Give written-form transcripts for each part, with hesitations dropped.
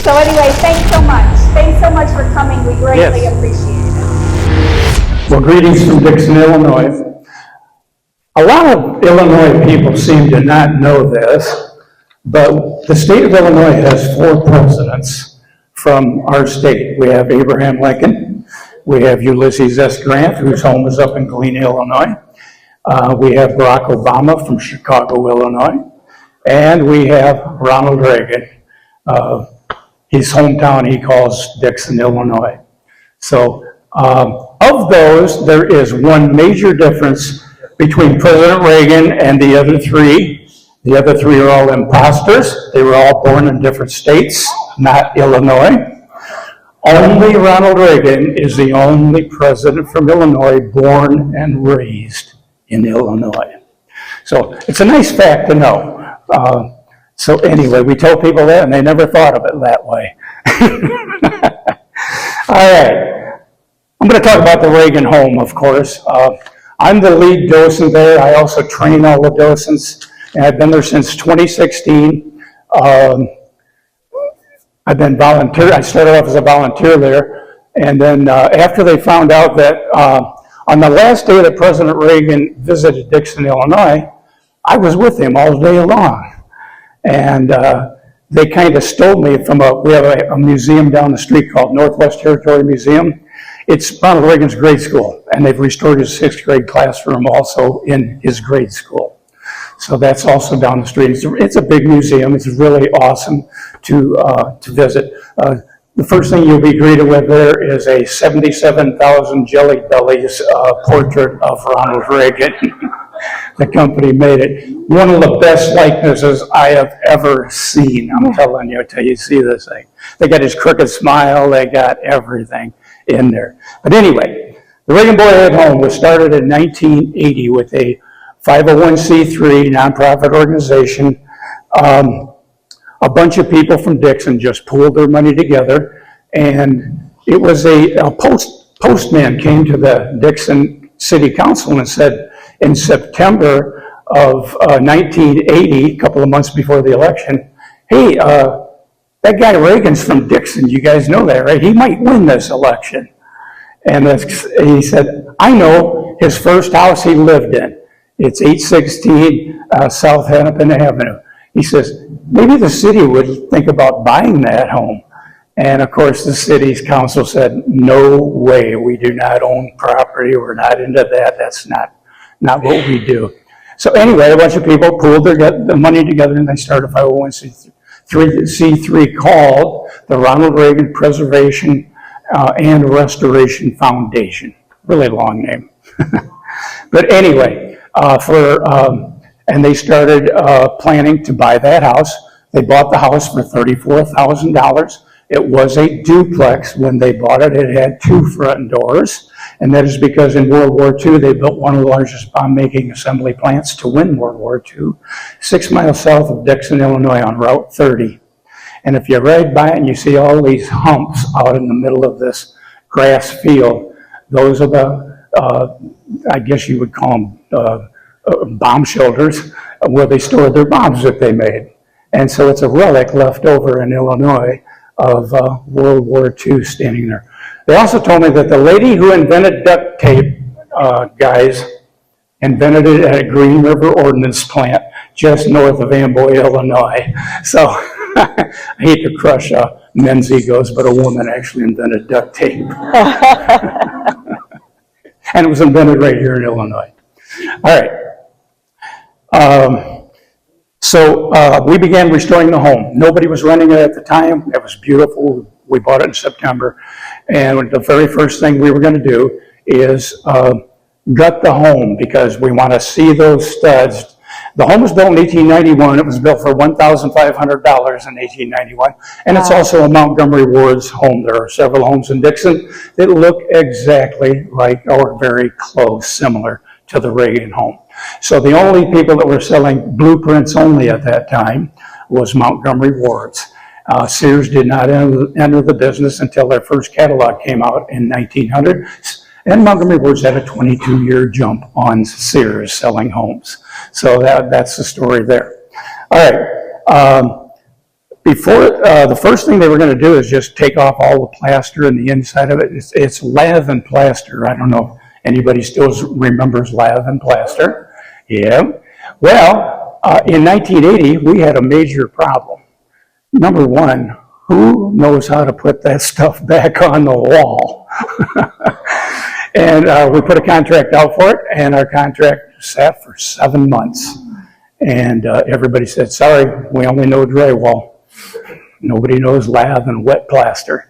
So anyway, thanks so much. Thanks so much for coming. We greatly appreciate it. Well, greetings from Dixon, Illinois. A lot of Illinois people seem to not know this, but the state of Illinois has 4 presidents from our state. We have Abraham Lincoln, we have Ulysses S. Grant, whose home is up in Galena, Illinois. We have Barack Obama from Chicago, Illinois, and we have Ronald Reagan. His hometown he calls Dixon, Illinois. So of those, there is one major difference between President Reagan and the other 3. The other 3 are all imposters. They were all born in different states, not Illinois. Only Ronald Reagan is the only president from Illinois born and raised in Illinois. So it's a nice fact to know. So anyway, we told people that and they never thought of it that way. All right. I'm going to talk about the Reagan home, of course. I'm the lead docent there. I also train all the docents, and I've been there since 2016. I've been volunteer. I started off as a volunteer there, and then after they found out that on the last day that President Reagan visited Dixon, Illinois, I was with him all day long, and they kind of stole me from we have a museum down the street called Northwest Territory Museum. It's Ronald Reagan's grade school, and they've restored his 6th grade classroom also in his grade school. So that's also down the street. It's a big museum. It's really awesome to visit. The first thing you'll be greeted with there is a 77,000 Jelly Bellies portrait of Ronald Reagan. The company made it. One of the best likenesses I have ever seen. I'm telling you, until you see this thing. They got his crooked smile. They got everything in there. But anyway, the Reagan Boyhood Home was started in 1980 with a 501c3 nonprofit organization. A bunch of people from Dixon just pooled their money together, and it was a postman came to the Dixon City Council and said in September of 1980, a couple of months before the election, hey, that guy Reagan's from Dixon, you guys know that, right? He might win this election. And he said, I know his first house he lived in. It's 816 South Hennepin Avenue. He says, maybe the city would think about buying that home. And of course, the city's council said, no way, we do not own property. We're not into that. That's not what we do. So anyway, a bunch of people pooled the money together and they started a 501c3 called the Ronald Reagan Preservation and Restoration Foundation. Really long name. But anyway, and they started planning to buy that house. They bought the house for $34,000. It was a duplex when they bought it. It had 2 front doors, and that is because in World War II, they built one of the largest bomb-making assembly plants to win World War II, 6 miles south of Dixon, Illinois on Route 30. And if you ride by it and you see all these humps out in the middle of this grass field, those are the, I guess you would call them bomb shelters, where they stored their bombs that they made. And so it's a relic left over in Illinois of World War II standing there. They also told me that the lady who invented duct tape, guys, invented it at a Green River Ordnance Plant just north of Amboy, Illinois. So I hate to crush men's egos, but a woman actually invented duct tape. And it was invented right here in Illinois. All right. So we began restoring the home. Nobody was renting it at the time. It was beautiful. We bought it in September. And the very first thing we were going to do is gut the home because we want to see those studs. The home was built in 1891. It was built for $1,500 in 1891. And it's also a Montgomery Ward's home. There are several homes in Dixon that look exactly like or very close, similar to the Reagan home. So the only people that were selling blueprints only at that time was Montgomery Ward's. Sears did not enter the business until their first catalog came out in 1900. And Montgomery Ward's had a 22-year jump on Sears selling homes. So that's the story there. All right. The first thing they were going to do is just take off all the plaster and the inside of it. It's lath and plaster. I don't know if anybody still remembers lath and plaster. Yeah. Well, in 1980, we had a major problem. Number one, who knows how to put that stuff back on the wall? And we put a contract out for it, and our contract sat for 7 months. And everybody said, sorry, we only know drywall. Nobody knows lath and wet plaster.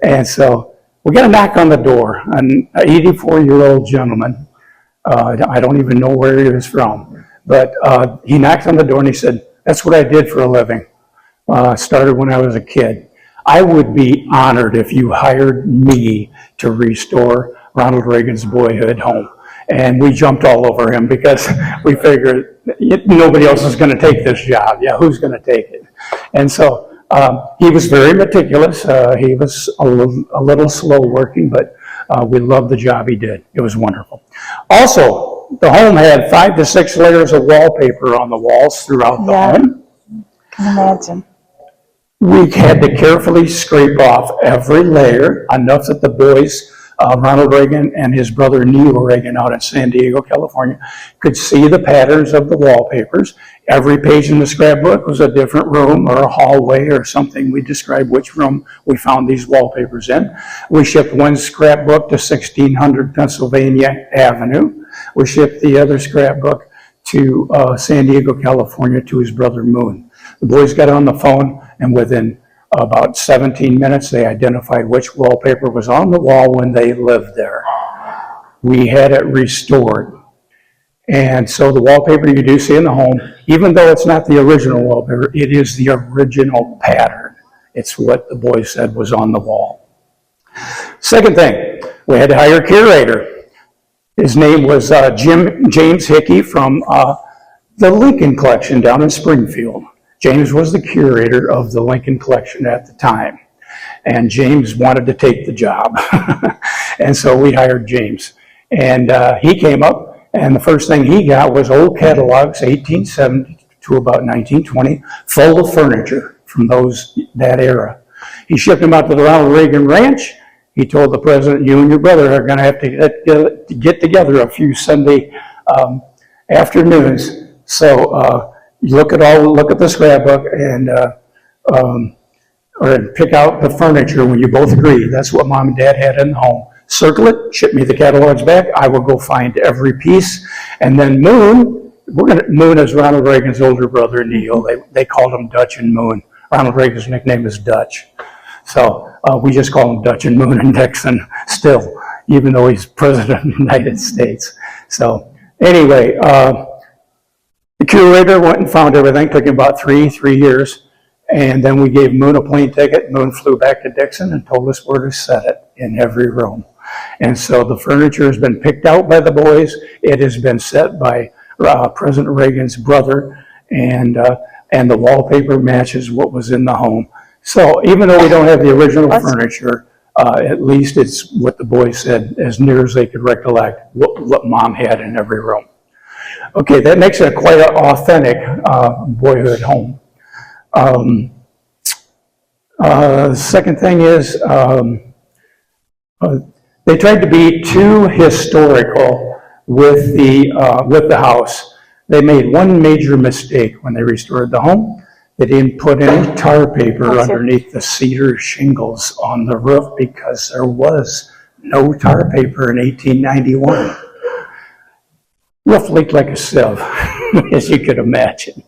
And so we got a knock on the door. An 84-year-old gentleman, I don't even know where he was from, but he knocked on the door and he said, that's what I did for a living. Started when I was a kid. I would be honored if you hired me to restore Ronald Reagan's boyhood home. And we jumped all over him because we figured nobody else is going to take this job. Yeah, who's going to take it? And so he was very meticulous. He was a little slow working, but we loved the job he did. It was wonderful. Also, the home had 5 to 6 layers of wallpaper on the walls throughout the home. Can imagine. We had to carefully scrape off every layer, enough that the boys, Ronald Reagan and his brother Neil Reagan out in San Diego, California, could see the patterns of the wallpapers. Every page in the scrapbook was a different room or a hallway or something. We described which room we found these wallpapers in. We shipped one scrapbook to 1600 Pennsylvania Avenue. We shipped the other scrapbook to San Diego, California, to his brother Moon. The boys got on the phone, and within about 17 minutes, they identified which wallpaper was on the wall when they lived there. We had it restored. And so the wallpaper you do see in the home, even though it's not the original wallpaper, it is the original pattern. It's what the boys said was on the wall. Second thing, we had to hire a curator. His name was James Hickey from the Lincoln Collection down in Springfield. James was the curator of the Lincoln Collection at the time, and James wanted to take the job. And so we hired James. And he came up, and the first thing he got was old catalogs, 1870 to about 1920, full of furniture from that era. He shipped them out to the Ronald Reagan Ranch. He told the president, you and your brother are going to have to get together a few Sunday afternoons. So look at the scrapbook and or pick out the furniture when you both agree. That's what Mom and Dad had in the home. Circle it, ship me the catalogs back. I will go find every piece. And then Moon, Moon is Ronald Reagan's older brother, Neil. They called him Dutch and Moon. Ronald Reagan's nickname is Dutch. So we just call him Dutch and Moon and Nixon still, even though he's president of the United States. So anyway, the curator went and found everything. Took him about three years. And then we gave Moon a plane ticket. Moon flew back to Dixon and told us where to set it in every room. And so the furniture has been picked out by the boys. It has been set by President Reagan's brother, and the wallpaper matches what was in the home. So even though we don't have the original furniture, at least it's what the boys said, as near as they could recollect, what Mom had in every room. Okay, that makes it quite an authentic boyhood home. The second thing is, they tried to be too historical with the house. They made one major mistake when they restored the home. They didn't put any tar paper underneath the cedar shingles on the roof because there was no tar paper in 1891. Roof leaked like a sieve, as you could imagine.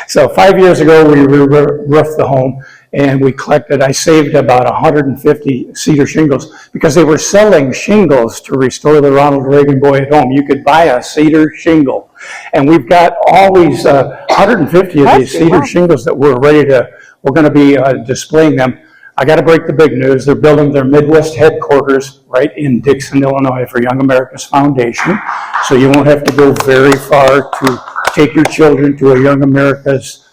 So 5 years ago, we roofed the home, and we collected, I saved about 150 cedar shingles because they were selling shingles to restore the Ronald Reagan Boyhood Home. You could buy a cedar shingle. And we've got all these 150 of these cedar shingles that we're going to be displaying them. I got to break the big news. They're building their Midwest headquarters right in Dixon, Illinois for Young America's Foundation. So you won't have to go very far to take your children to a Young America's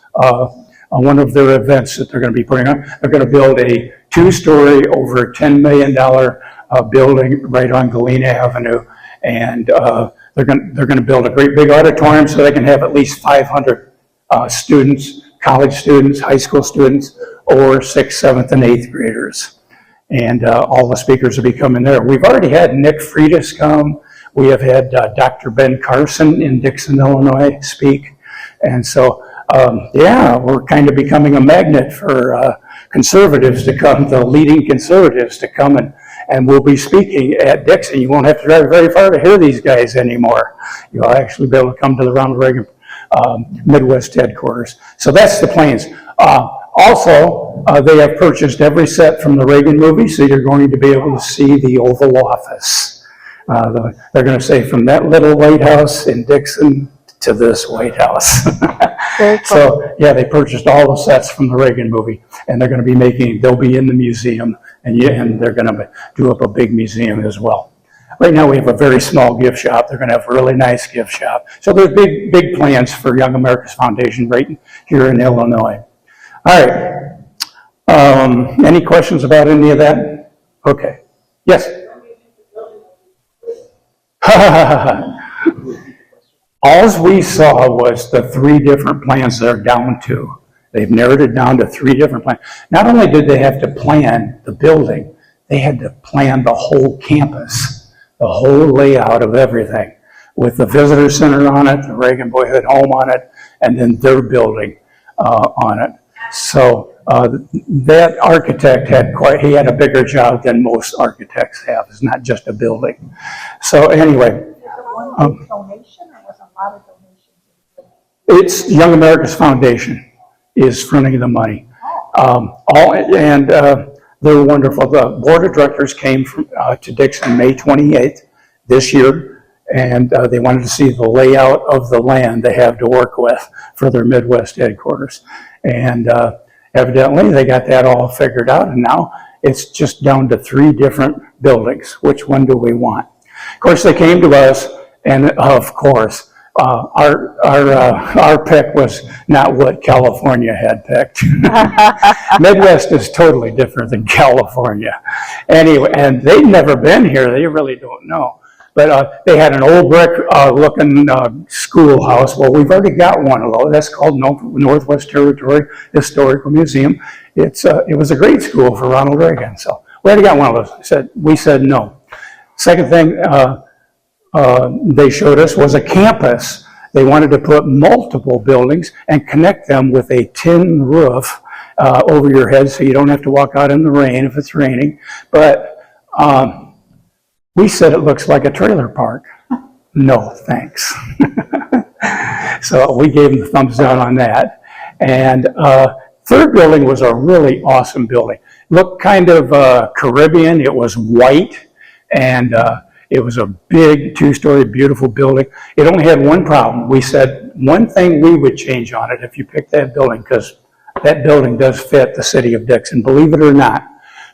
one of their events that they're going to be putting on. They're going to build a 2-story, over $10 million building right on Galena Avenue, and they're going to build a great big auditorium so they can have at least 500 students college students, high school students, or 6th, 7th, and 8th graders. And all the speakers will be coming there. We've already had Nick Freitas come. We have had Dr. Ben Carson in Dixon, Illinois speak. And so, yeah, we're kind of becoming a magnet for conservatives to come, the leading conservatives to come, and we'll be speaking at Dixon. You won't have to drive very far to hear these guys anymore. You'll actually be able to come to the Ronald Reagan Midwest headquarters. So that's the plans. Also, they have purchased every set from the Reagan movie, so you're going to be able to see the Oval Office. They're going to say from that little White House in Dixon to this White House. Very cool. So, yeah, they purchased all the sets from the Reagan movie, and they're going to be they'll be in the museum, and they're going to do up a big museum as well. Right now, we have a very small gift shop. They're going to have a really nice gift shop. So there's big plans for Young America's Foundation right here in Illinois. All right. Any questions about any of that? Okay. Yes? All we saw was the 3 different plans they're down to. They've narrowed it down to 3 different plans. Not only did they have to plan the building, they had to plan the whole campus, the whole layout of everything, with the visitor center on it, the Reagan Boyhood Home on it, and then their building on it. So that architect he had a bigger job than most architects have. It's not just a building. So anyway. One big donation, or was a lot of donations? It's Young America's Foundation is fronting the money. They're wonderful. The board of directors came to Dixon May 28th this year, and they wanted to see the layout of the land they have to work with for their Midwest headquarters. And evidently they got that all figured out, and now it's just down to 3 different buildings. Which one do we want? Of course, they came to us, and of course, our pick was not what California had picked. Midwest is totally different than California. Anyway, and they've never been here. They really don't know. But they had an old brick looking schoolhouse. Well, we've already got one of those. That's called Northwest Territory Historical Museum. It was a great school for Ronald Reagan. So we already got one of those. We said no. Second thing they showed us was a campus. They wanted to put multiple buildings and connect them with a tin roof over your head so you don't have to walk out in the rain if it's raining. But we said it looks like a trailer park. No, thanks. So we gave them the thumbs down on that. And third building was a really awesome building. Looked kind of Caribbean. It was white, and it was a big 2-story beautiful building. It only had one problem. We said one thing we would change on it if you picked that building, because that building does fit the city of Dixon, believe it or not.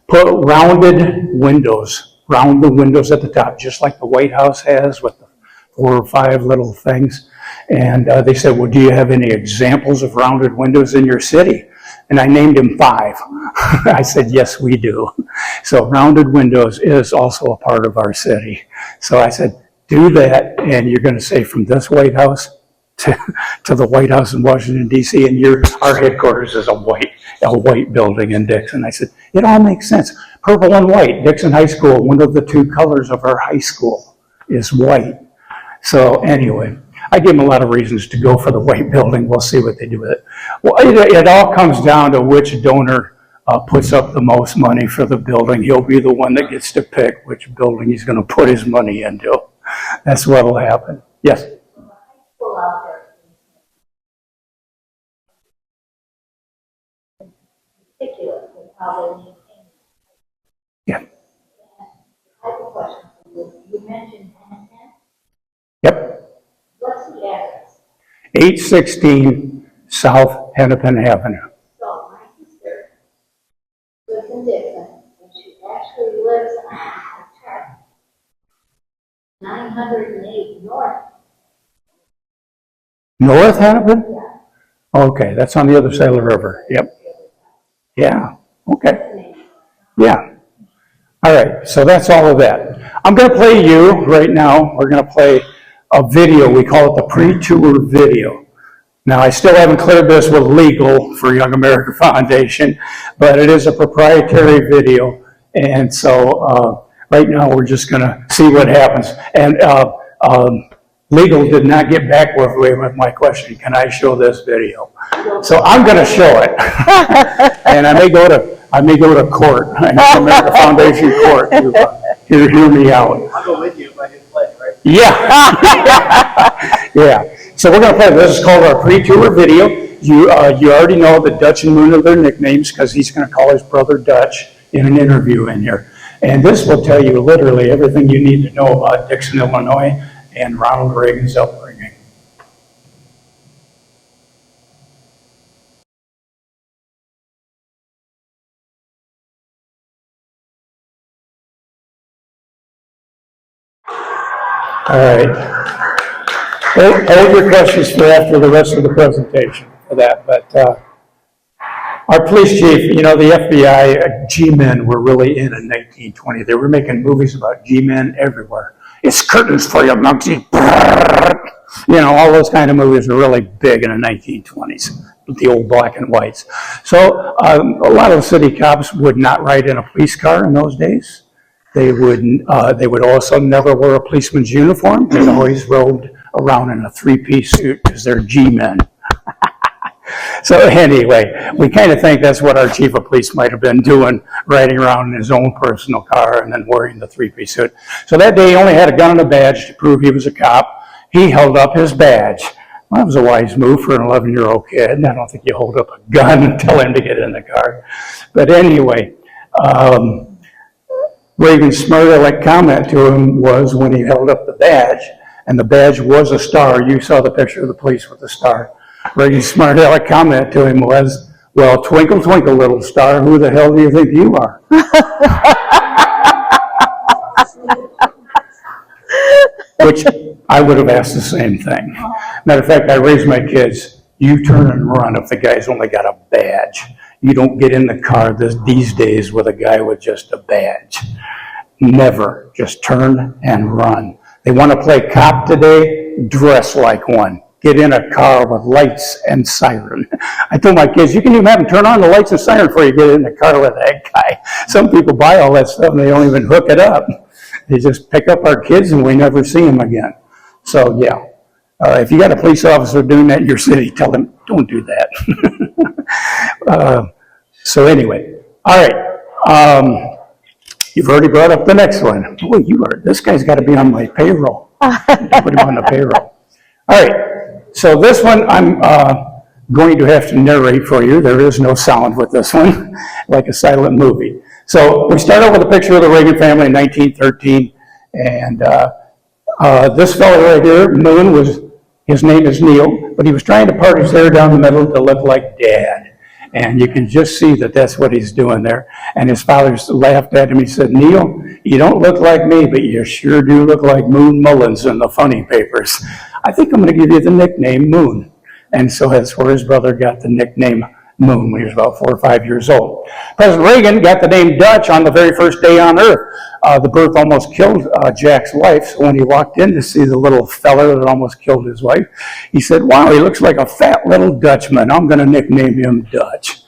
Put rounded windows, round the windows at the top, just like the White House has with the 4 or 5 little things. And they said, well, do you have any examples of rounded windows in your city? And I named him 5. I said, yes, we do. So rounded windows is also a part of our city. So I said, do that, and you're going to say from this White House to the White House in Washington, D.C., and our headquarters is a white building in Dixon. I said, it all makes sense. Purple and white. Dixon High School, one of the 2 colors of our high school is white. So anyway, I gave them a lot of reasons to go for the white building. We'll see what they do with it. Well, it all comes down to which donor puts up the most money for the building. He'll be the one that gets to pick which building he's going to put his money into. That's what will happen. Yes? Yeah. I have a question for you. You mentioned Hennepin. Yep. What's the address? 816 South Hennepin Avenue. So my sister lives in Dixon, and she actually lives on a tract 908 North. North Hennepin? Okay, that's on the other side of the river. Yep. Yeah. Okay. Yeah. All right, so that's all of that. I'm going to play you right now. We're going to play a video. We call it the pre-tour video. Now, I still haven't cleared this with legal for Young America Foundation, but it is a proprietary video, and so right now we're just going to see what happens. And legal did not get back with me with my question, can I show this video? So I'm going to show it, and I may go to court, Young America Foundation court, to hear me out. I'll go with you if I get played, right? Yeah. Yeah. So we're going to play. This is called our pre-tour video. You already know that Dutch and Moon are their nicknames because he's going to call his brother Dutch in an interview in here. And this will tell you literally everything you need to know about Dixon, Illinois, and Ronald Reagan's upbringing. All right. Hold your questions for after the rest of the presentation for that. But our police chief, you know, the FBI, G-men were really in 1920. They were making movies about G-men everywhere. It's curtains for you, Muggsy. You know, all those kind of movies were really big in the 1920s, the old black and whites. So a lot of the city cops would not ride in a police car in those days. They would also never wear a policeman's uniform. They always rode around in a three-piece suit because they're G-men. So anyway, we kind of think that's what our chief of police might have been doing, riding around in his own personal car and then wearing the three-piece suit. So that day he only had a gun and a badge to prove he was a cop. He held up his badge. Well, that was a wise move for an 11-year-old kid. I don't think you hold up a gun and tell him to get in the car. But anyway, Reagan's smart aleck comment to him was when he held up the badge, and the badge was a star. You saw the picture of the police with the star. Reagan's smart aleck comment to him was, well, twinkle, twinkle, little star, who the hell do you think you are? Which I would have asked the same thing. Matter of fact, I raised my kids, you turn and run if the guy's only got a badge. You don't get in the car these days with a guy with just a badge. Never. Just turn and run. They want to play cop today, dress like one. Get in a car with lights and siren. I told my kids, you can even have them turn on the lights and siren before you get in the car with that guy. Some people buy all that stuff and they don't even hook it up. They just pick up our kids and we never see them again. So yeah, if you got a police officer doing that in your city, tell them, don't do that. So anyway, all right. You've already brought up the next one. Boy, this guy's got to be on my payroll. Put him on the payroll. All right. So this one I'm going to have to narrate for you. There is no sound with this one, like a silent movie. So we start out with a picture of the Reagan family in 1913. And this fellow right here, Moon, his name is Neil, but he was trying to part his hair down the middle to look like Dad. And you can just see that that's what he's doing there. And his father laughed at him. He said, Neil, you don't look like me, but you sure do look like Moon Mullins in the funny papers. I think I'm going to give you the nickname Moon. And so that's where his brother got the nickname Moon when he was about 4 or 5 years old. President Reagan got the name Dutch on the very first day on Earth. The birth almost killed Jack's wife, so when he walked in to see the little fella that almost killed his wife, he said, wow, he looks like a fat little Dutchman. I'm going to nickname him Dutch.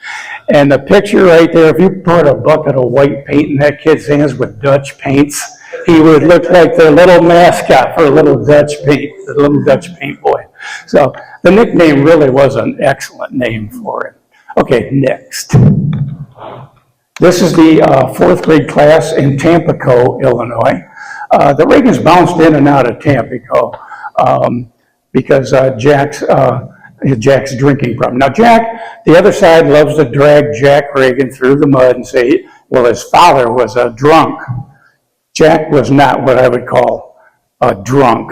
And the picture right there, if you put a bucket of white paint in that kid's hands with Dutch paints, he would look like their little mascot for a little Dutch paint, the little Dutch paint boy. So the nickname really was an excellent name for him. Okay, next. This is the 4th grade class in Tampico, Illinois. The Reagans bounced in and out of Tampico because Jack's drinking problem. Now Jack, the other side loves to drag Jack Reagan through the mud and say, well, his father was a drunk. Jack was not what I would call a drunk.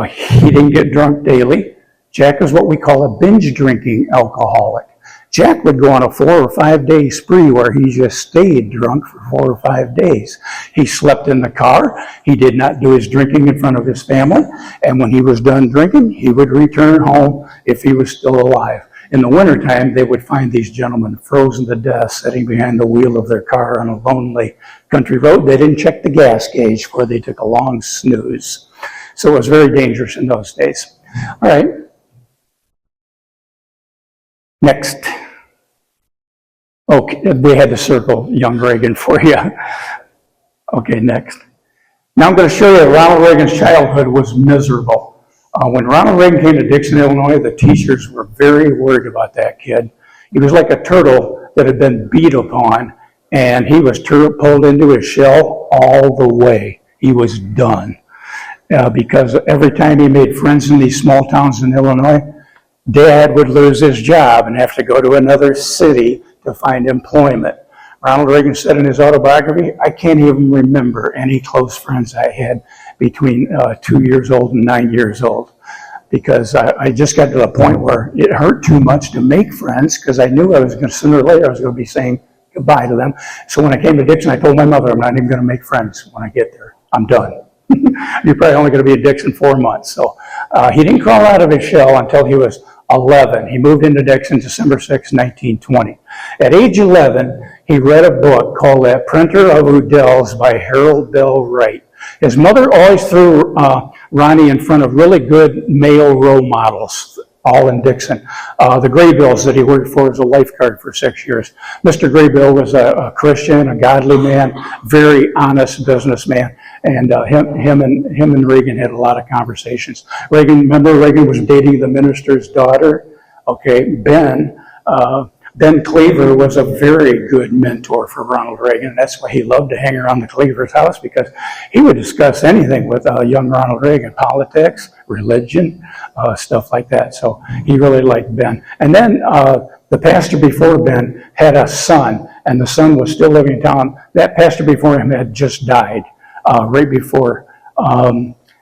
He didn't get drunk daily. Jack is what we call a binge drinking alcoholic. Jack would go on a 4 or 5 day spree where he just stayed drunk for 4 or 5 days. He slept in the car. He did not do his drinking in front of his family. And when he was done drinking, he would return home if he was still alive. In the wintertime, they would find these gentlemen frozen to death, sitting behind the wheel of their car on a lonely country road. They didn't check the gas gauge before they took a long snooze. So it was very dangerous in those days. All right. Next. Okay, they had to circle young Reagan for you. Okay, next. Now I'm going to show you that Ronald Reagan's childhood was miserable. When Ronald Reagan came to Dixon, Illinois, the teachers were very worried about that kid. He was like a turtle that had been beat upon, and he was pulled into his shell all the way. He was done. Because every time he made friends in these small towns in Illinois, Dad would lose his job and have to go to another city to find employment. Ronald Reagan said in his autobiography, I can't even remember any close friends I had between 2 years old and 9 years old, because I just got to the point where it hurt too much to make friends, because I knew I was going to, sooner or later, I was going to be saying goodbye to them. So when I came to Dixon, I told my mother, I'm not even going to make friends when I get there. I'm done. You're probably only going to be at Dixon 4 months. So he didn't crawl out of his shell until he was 11. He moved into Dixon December 6, 1920. At age 11, he read a book called That Printer of Udell's by Harold Bell Wright. His mother always threw Ronnie in front of really good male role models, all in Dixon. The Graybills that he worked for as a lifeguard for 6 years. Mr. Graybill was a Christian, a godly man, very honest businessman, and him and Reagan had a lot of conversations. Reagan was dating the minister's daughter. Okay, Ben Cleaver was a very good mentor for Ronald Reagan. That's why he loved to hang around the Cleaver's house, because he would discuss anything with young Ronald Reagan, politics, religion, stuff like that. So he really liked Ben. And then the pastor before Ben had a son, and the son was still living in town. That pastor before him had just died right before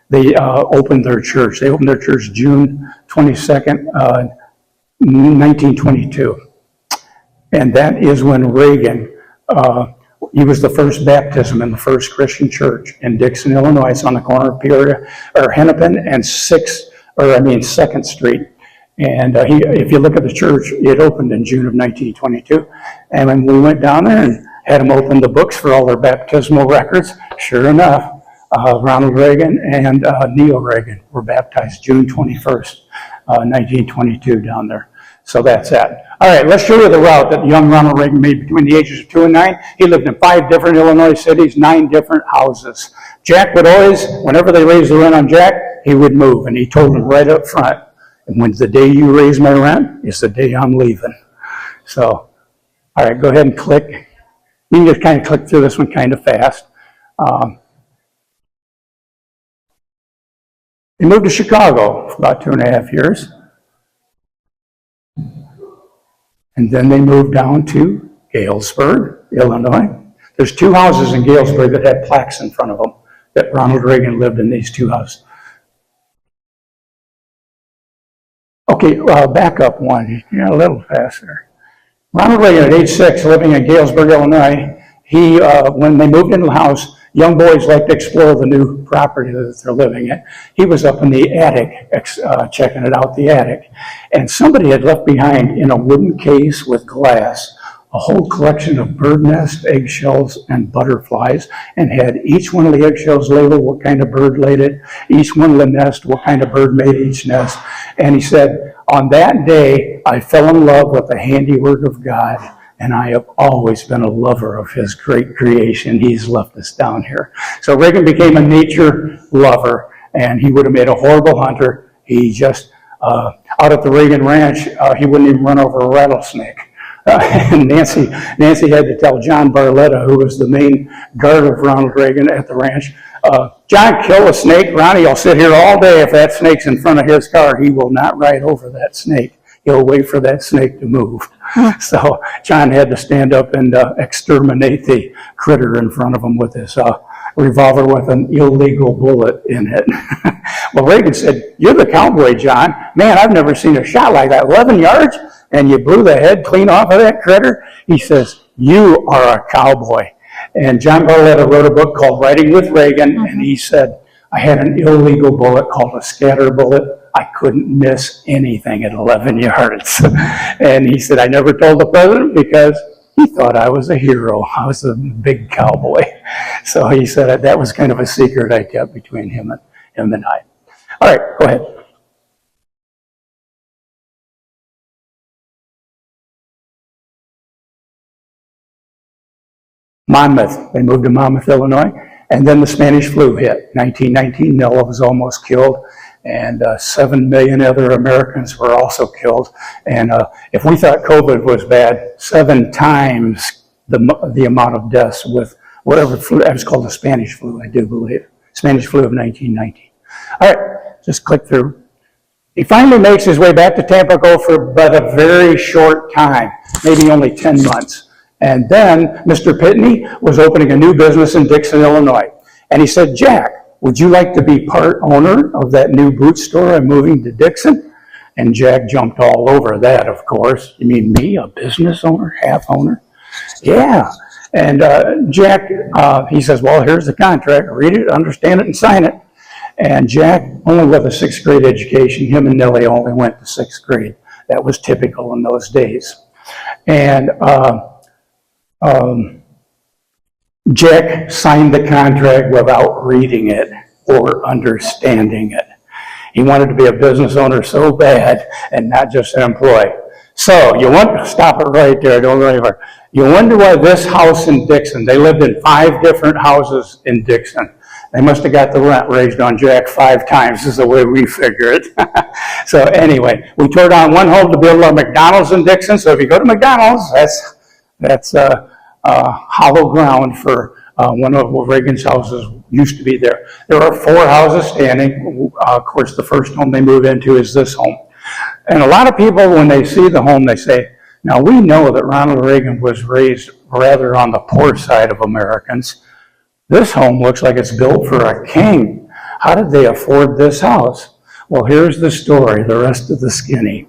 they opened their church. They opened their church June 22nd, 1922. And that is when Reagan, he was the first baptism in the first Christian church in Dixon, Illinois. It's on the corner of Hennepin and 2nd Street. And if you look at the church, it opened in June of 1922. And when we went down there and had them open the books for all their baptismal records, sure enough, Ronald Reagan and Neil Reagan were baptized June 21st, 1922 down there. So that's that. All right, let's show you the route that young Ronald Reagan made between the ages of 2 and 9. He lived in 5 different Illinois cities, 9 different houses. Jack would always, whenever they raised the rent on Jack, he would move. And he told them right up front, and when the day you raise my rent is the day I'm leaving. So, all right, go ahead and click. You can just kind of click through this one kind of fast. He moved to Chicago for about 2.5 years. And then they moved down to Galesburg, Illinois. There's 2 houses in Galesburg that had plaques in front of them that Ronald Reagan lived in these 2 houses. Okay, back up one. Yeah, a little faster. Ronald Reagan, at age 6, living in Galesburg, Illinois, when they moved into the house, young boys like to explore the new property that they're living in. He was up in the attic, checking it out, the attic. And somebody had left behind in a wooden case with glass a whole collection of bird nests, eggshells, and butterflies, and had each one of the eggshells labeled what kind of bird laid it, each one of the nests, what kind of bird made each nest. And he said, on that day, I fell in love with the handiwork of God, and I have always been a lover of his great creation. He's left us down here. So Reagan became a nature lover, and he would have made a horrible hunter. He just, out at the Reagan Ranch, he wouldn't even run over a rattlesnake. And Nancy had to tell John Barletta, who was the main guard of Ronald Reagan at the ranch, John, kill a snake. Ronnie will sit here all day. If that snake's in front of his car, he will not ride over that snake. He'll wait for that snake to move. So John had to stand up and exterminate the critter in front of him with his revolver with an illegal bullet in it. Well, Reagan said, you're the cowboy, John. Man, I've never seen a shot like that. 11 yards, and you blew the head clean off of that critter? He says, you are a cowboy. And John Barletta wrote a book called Writing with Reagan, and he said, I had an illegal bullet called a scatter bullet. I couldn't miss anything at 11 yards. And he said, I never told the president because he thought I was a hero. I was a big cowboy. So he said that was kind of a secret I kept between him and I. All right, go ahead. Monmouth. They moved to Monmouth, Illinois. And then the Spanish flu hit. 1919, Noah was almost killed. And 7 million other Americans were also killed. And if we thought COVID was bad, 7 times the amount of deaths with whatever flu, it was called the Spanish flu, I do believe. Spanish flu of 1919. All right, just click through. He finally makes his way back to Tampico for but a very short time, maybe only 10 months. And then Mr. Pitney was opening a new business in Dixon, Illinois. And he said, Jack, would you like to be part owner of that new boot store I'm moving to Dixon? And Jack jumped all over that, of course. You mean me, a business owner, half owner? Yeah. And Jack, he says, well, here's the contract. Read it, understand it, and sign it. And Jack, only with a 6th grade education, him and Nellie only went to 6th grade. That was typical in those days. And Jack signed the contract without reading it or understanding it. He wanted to be a business owner so bad and not just an employee. So you want to stop it right there. Don't go anywhere. You wonder why this house in Dixon, they lived in 5 different houses in Dixon. They must have got the rent raised on Jack 5 times is the way we figure it. So anyway, we tore down one home to build a McDonald's in Dixon. So if you go to McDonald's, that's hollow ground for one of Reagan's houses used to be there. There are 4 houses standing. Of course, the first home they move into is this home. And a lot of people, when they see the home, they say, now we know that Ronald Reagan was raised rather on the poor side of Americans. This home looks like it's built for a king. How did they afford this house? Well, here's the story, the rest of the skinny.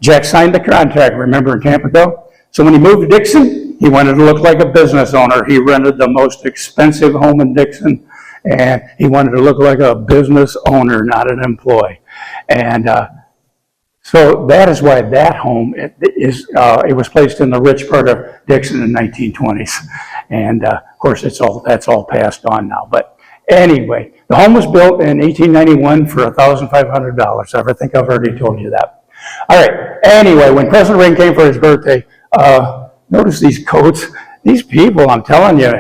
Jack signed the contract, remember, in Tampico? So when he moved to Dixon, he wanted to look like a business owner. He rented the most expensive home in Dixon, and he wanted to look like a business owner, not an employee. And so that is why that home it was placed in the rich part of Dixon in the 1920s. And of course, that's all passed on now. But anyway, the home was built in 1891 for $1,500. I think I've already told you that. All right. Anyway, when President Reagan came for his birthday, notice these coats. These people, I'm telling you,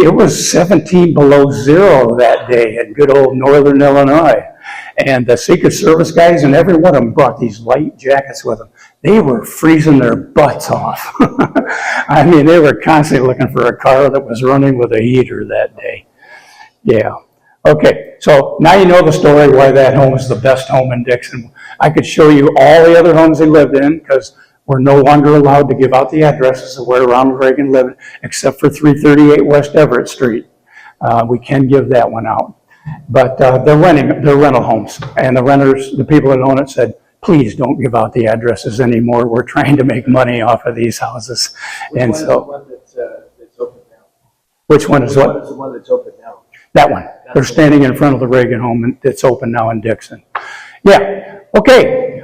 it was 17 below zero that day in good old northern Illinois. And the Secret Service guys and every one of them brought these light jackets with them. They were freezing their butts off. I mean, they were constantly looking for a car that was running with a heater that day. Yeah. Okay, so now you know the story why that home is the best home in Dixon. I could show you all the other homes they lived in because we're no longer allowed to give out the addresses of where Ronald Reagan lived, except for 338 West Everett Street. We can give that one out. But they're rental homes. And the renters, the people that own it said, please don't give out the addresses anymore. We're trying to make money off of these houses. Which And one so, is the one that's open now? which one is Which what? one is the one that's open now? That one. They're standing in front of the Reagan home that's open now in Dixon. Yeah, okay.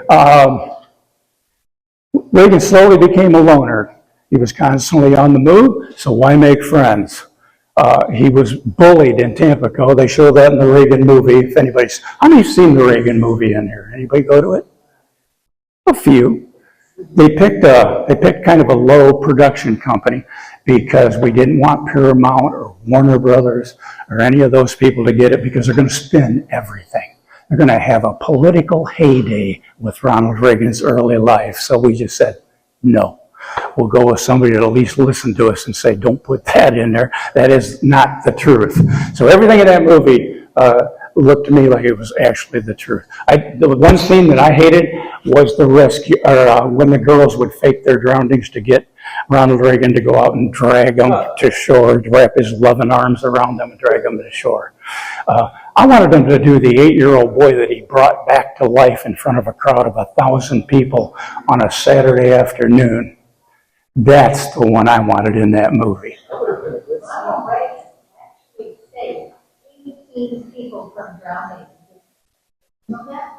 Reagan slowly became a loner. He was constantly on the move, so why make friends? He was bullied in Tampico. They show that in the Reagan movie. If anybody's, how many have seen the Reagan movie in here? Anybody go to it? A few. They picked kind of a low production company because we didn't want Paramount or Warner Brothers or any of those people to get it because they're going to spin everything. They're going to have a political heyday with Ronald Reagan's early life. So we just said, no. We'll go with somebody that at least listen to us and say, don't put that in there. That is not the truth. So everything in that movie looked to me like it was actually the truth. The one scene that I hated was the rescue, when the girls would fake their drownings to get Ronald Reagan to go out and drag them to shore, to wrap his loving arms around them and drag them to shore. I wanted him to do the 8-year-old boy that he brought back to life in front of a crowd of 1,000 people on a Saturday afternoon. That's the one I wanted in that movie. Ronald Reagan actually saved 18 people from drowning. You know that?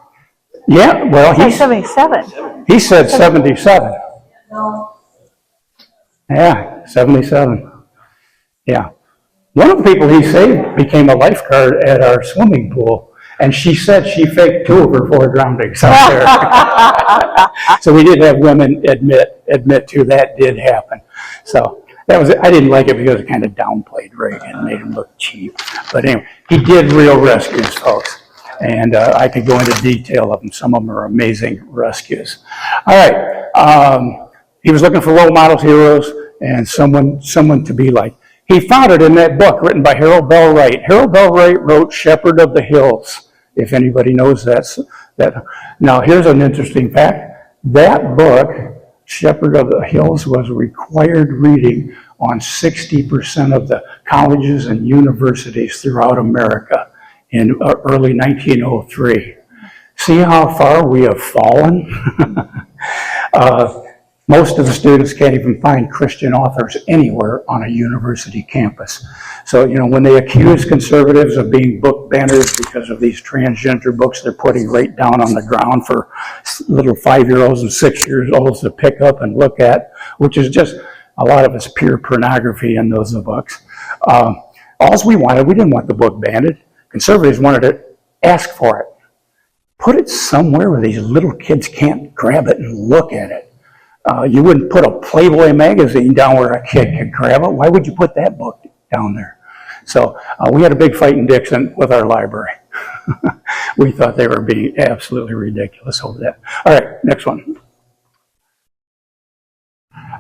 Yeah, well, Like 77. he said 77. No. Yeah, 77. Yeah. One of the people he saved became a lifeguard at our swimming pool, and she said she faked 2 of her 4 drownings out there. So we did have women admit to that did happen. So That was it. I didn't like it because it kind of downplayed Reagan, made him look cheap. But anyway, he did real rescues, folks. And I could go into detail of them. Some of them are amazing rescues. All right. He was looking for role models, heroes, and someone to be like. He found it in that book written by Harold Bell Wright. Harold Bell Wright wrote Shepherd of the Hills, if anybody knows that. Now, here's an interesting fact. That book, Shepherd of the Hills, was required reading on 60% of the colleges and universities throughout America in early 1903. See how far we have fallen? Most of the students can't even find Christian authors anywhere on a university campus. So, when they accuse conservatives of being book banners because of these transgender books they're putting right down on the ground for little 5-year-olds and 6-year-olds to pick up and look at, which is just, a lot of it's pure pornography in those books. All we didn't want the book banned. Conservatives wanted to ask for it. Put it somewhere where these little kids can't grab it and look at it. You wouldn't put a Playboy magazine down where a kid could grab it. Why would you put that book down there? So we had a big fight in Dixon with our library. We thought they were being absolutely ridiculous over that. All right, next one.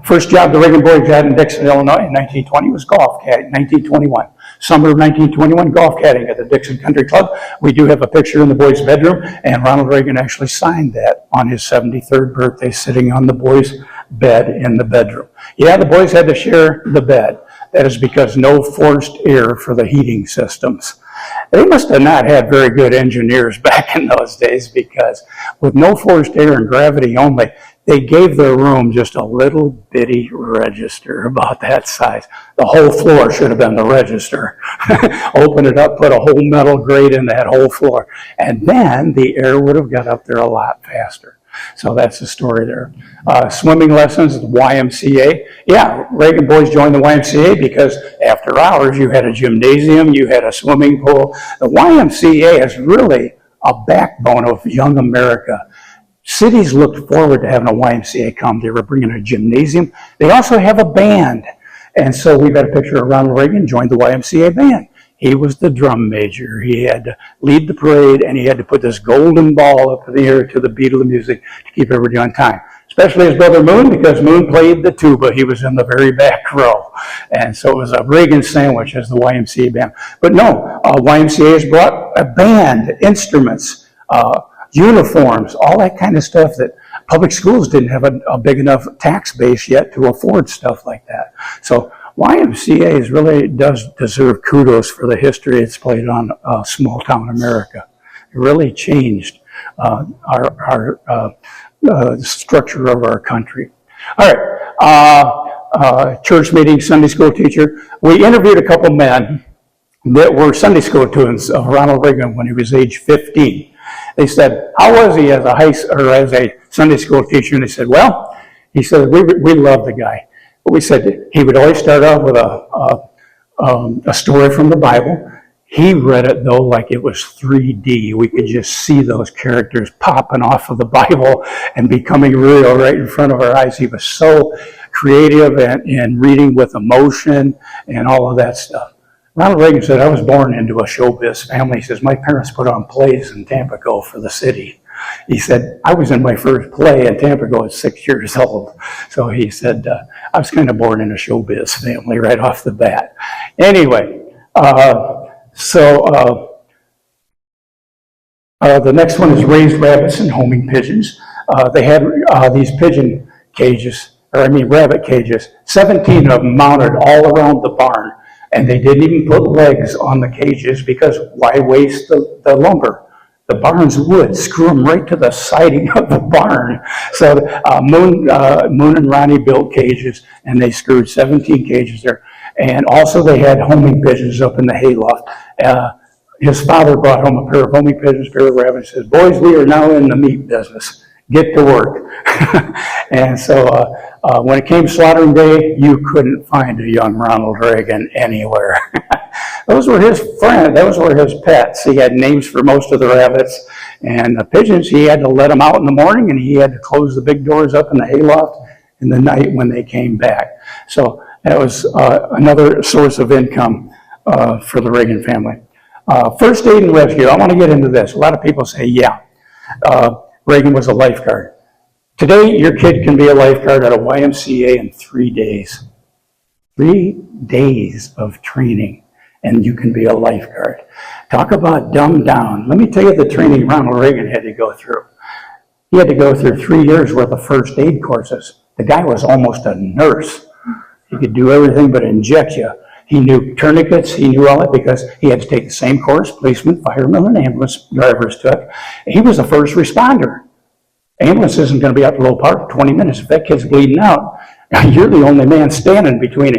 First job the Reagan boys had in Dixon, Illinois in 1920 was golf caddying, 1921. Summer of 1921, golf caddying at the Dixon Country Club. We do have a picture in the boys' bedroom, and Ronald Reagan actually signed that on his 73rd birthday, sitting on the boys' bed in the bedroom. Yeah, the boys had to share the bed. That is because no forced air for the heating systems. They must have not had very good engineers back in those days, because with no forced air and gravity only, they gave their room just a little bitty register about that size. The whole floor should have been the register. Open it up, put a whole metal grate in that whole floor, and then the air would have got up there a lot faster. So that's the story there. Swimming lessons, the YMCA. Yeah, Reagan boys joined the YMCA because after hours you had a gymnasium, you had a swimming pool. The YMCA is really a backbone of young America. Cities looked forward to having a YMCA come. They were bringing a gymnasium. They also have a band. And so we've got a picture of Ronald Reagan joined the YMCA band. He was the drum major. He had to lead the parade, and he had to put this golden ball up in the air to the beat of the music to keep everybody on time. Especially his brother Moon, because Moon played the tuba. He was in the very back row. And so it was a Reagan sandwich as the YMCA band. But no, YMCA has brought a band, instruments, uniforms, all that kind of stuff that public schools didn't have a big enough tax base yet to afford stuff like that. So YMCA really does deserve kudos for the history it's played on small town America. It really changed the structure of our country. All right, church meeting, Sunday school teacher. We interviewed a couple men that were Sunday school students of Ronald Reagan when he was age 15. They said, how was he as a Sunday school teacher? And they said, well, he said, we love the guy. But we said he would always start off with a story from the Bible. He read it, though, like it was 3D. We could just see those characters popping off of the Bible and becoming real right in front of our eyes. He was so creative and reading with emotion and all of that stuff. Ronald Reagan said, I was born into a showbiz family. He says, my parents put on plays in Tampico for the city. He said, I was in my first play in Tampico at 6 years old. So he said, I was kind of born in a showbiz family right off the bat. Anyway, the next one is raised rabbits and homing pigeons. They had these pigeon cages, rabbit cages, 17 of them mounted all around the barn. And they didn't even put legs on the cages because why waste the lumber? The barn's wood, screw them right to the siding of the barn. So Moon and Ronnie built cages, and they screwed 17 cages there. And also they had homing pigeons up in the hayloft. His father brought home a pair of homing pigeons, a pair of rabbits. He says, boys, we are now in the meat business. Get to work. And so when it came slaughtering day, you couldn't find a young Ronald Reagan anywhere. Those were his friends. Those were his pets. He had names for most of the rabbits. And the pigeons, he had to let them out in the morning, and he had to close the big doors up in the hayloft in the night when they came back. So that was another source of income for the Reagan family. First aid and rescue, I want to get into this. A lot of people say, yeah, Reagan was a lifeguard. Today, your kid can be a lifeguard at a YMCA in 3 days. 3 days of training, and you can be a lifeguard. Talk about dumbed down. Let me tell you the training Ronald Reagan had to go through. He had to go through 3 years worth of first aid courses. The guy was almost a nurse. He could do everything but inject you. He knew tourniquets, he knew all that because he had to take the same course policemen, firemen, and ambulance drivers took. He was a first responder. Ambulance isn't going to be up to Low Park in 20 minutes. If that kid's bleeding out, you're the only man standing between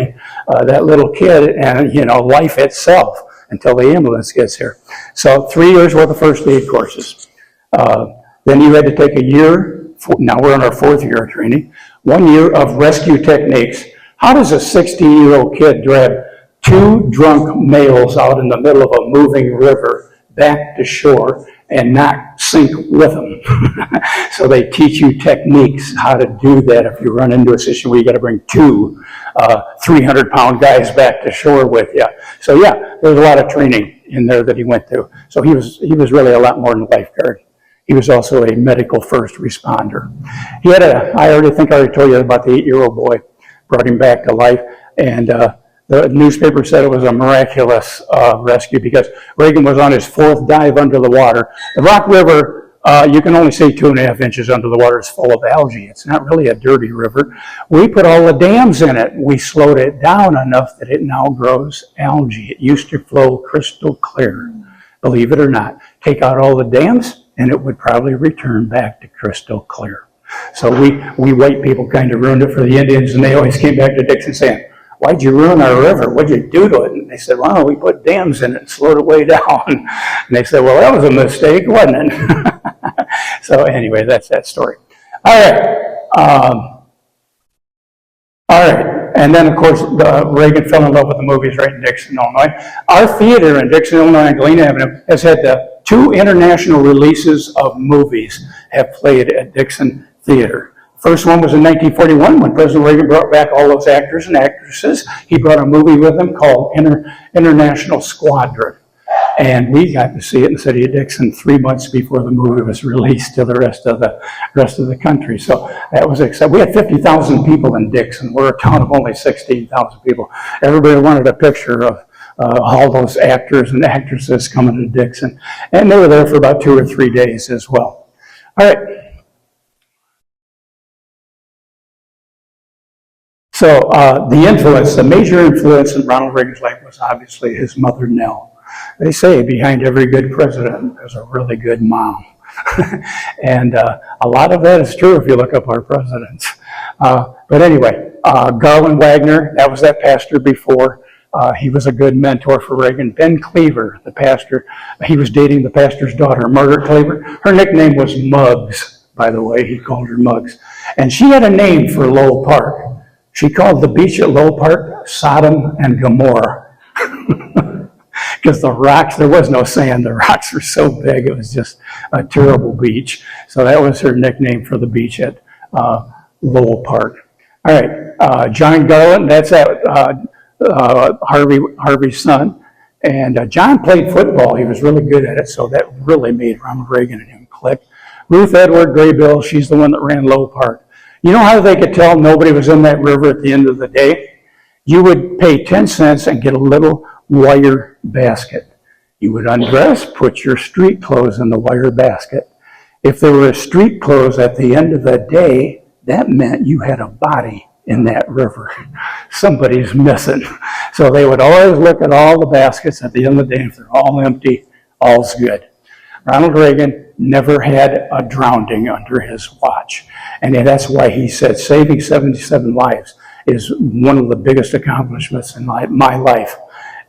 that little kid and, life itself until the ambulance gets here. So 3 years worth of first aid courses. Then you had to take a year, now we're in our 4th year of training, 1 year of rescue techniques. How does a 16-year-old kid drag 2 drunk males out in the middle of a moving river back to shore and not sink with them? So they teach you techniques, how to do that if you run into a situation where you got to bring 2 300-pound guys back to shore with you. So yeah, there's a lot of training in there that he went through. So he was really a lot more than a lifeguard. He was also a medical first responder. He had I already told you about the 8-year-old boy, brought him back to life, and the newspaper said it was a miraculous rescue because Reagan was on his 4th dive under the water. The Rock River, you can only see 2.5 inches under the water. It's full of algae. It's not really a dirty river. We put all the dams in it. We slowed it down enough that it now grows algae. It used to flow crystal clear, believe it or not. Take out all the dams, and it would probably return back to crystal clear. So we white people kind of ruined it for the Indians, and they always came back to Dixon saying, "Why'd you ruin our river? What'd you do to it?" And they said, "Well, we put dams in it and slowed it way down." And they said, "Well, that was a mistake, wasn't it?" So anyway, that's that story. All right. And then, of course, Reagan fell in love with the movies right in Dixon, Illinois. Our theater in Dixon, Illinois, on Galena Avenue has had 2 international releases of movies have played at Dixon Theater. First one was in 1941 when President Reagan brought back all those actors and actresses. He brought a movie with him called International Squadron. And we got to see it in the city of Dixon 3 months before the movie was released to the rest of the country. So that was exciting. We had 50,000 people in Dixon. We're a town of only 16,000 people. Everybody wanted a picture of all those actors and actresses coming to Dixon. And they were there for about 2 or 3 days as well. All right. So the major influence in Ronald Reagan's life was obviously his mother, Nell. They say behind every good president, there's a really good mom. And a lot of that is true if you look up our presidents. But anyway, Garland Wagner, that was that pastor before. He was a good mentor for Reagan. Ben Cleaver, the pastor, he was dating the pastor's daughter, Margaret Cleaver. Her nickname was Muggs, by the way. He called her Muggs. And she had a name for Lowell Park. She called the beach at Lowell Park Sodom and Gomorrah. Because the rocks, there was no sand. The rocks were so big, it was just a terrible beach. So that was her nickname for the beach at Lowell Park. All right, John Garland, that's Harvey's son. And John played football. He was really good at it, so that really made Ronald Reagan and him click. Ruth Edward Graybill, she's the one that ran Lowell Park. You know how they could tell nobody was in that river at the end of the day? You would pay 10 cents and get a little wire basket. You would undress, put your street clothes in the wire basket. If there were street clothes at the end of the day, that meant you had a body in that river. Somebody's missing. So they would always look at all the baskets at the end of the day. If they're all empty, all's good. Ronald Reagan never had a drowning under his watch. And that's why he said saving 77 lives is one of the biggest accomplishments in my life.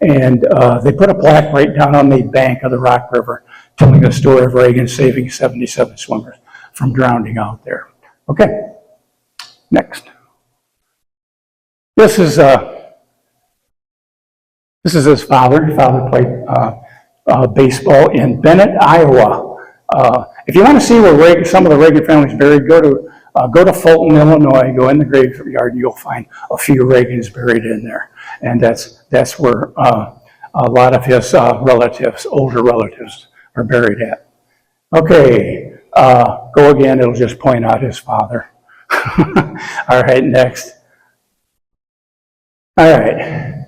And they put a plaque right down on the bank of the Rock River telling the story of Reagan saving 77 swimmers from drowning out there. Okay, next. This is his father. His father played baseball in Bennett, Iowa. If you want to see where some of the Reagan family's buried, go to Go to Fulton, Illinois, go in the graveyard, and you'll find a few Reagans buried in there. And that's where a lot of his relatives, older relatives, are buried at. Okay, go again, it'll just point out his father. All right, next. All right.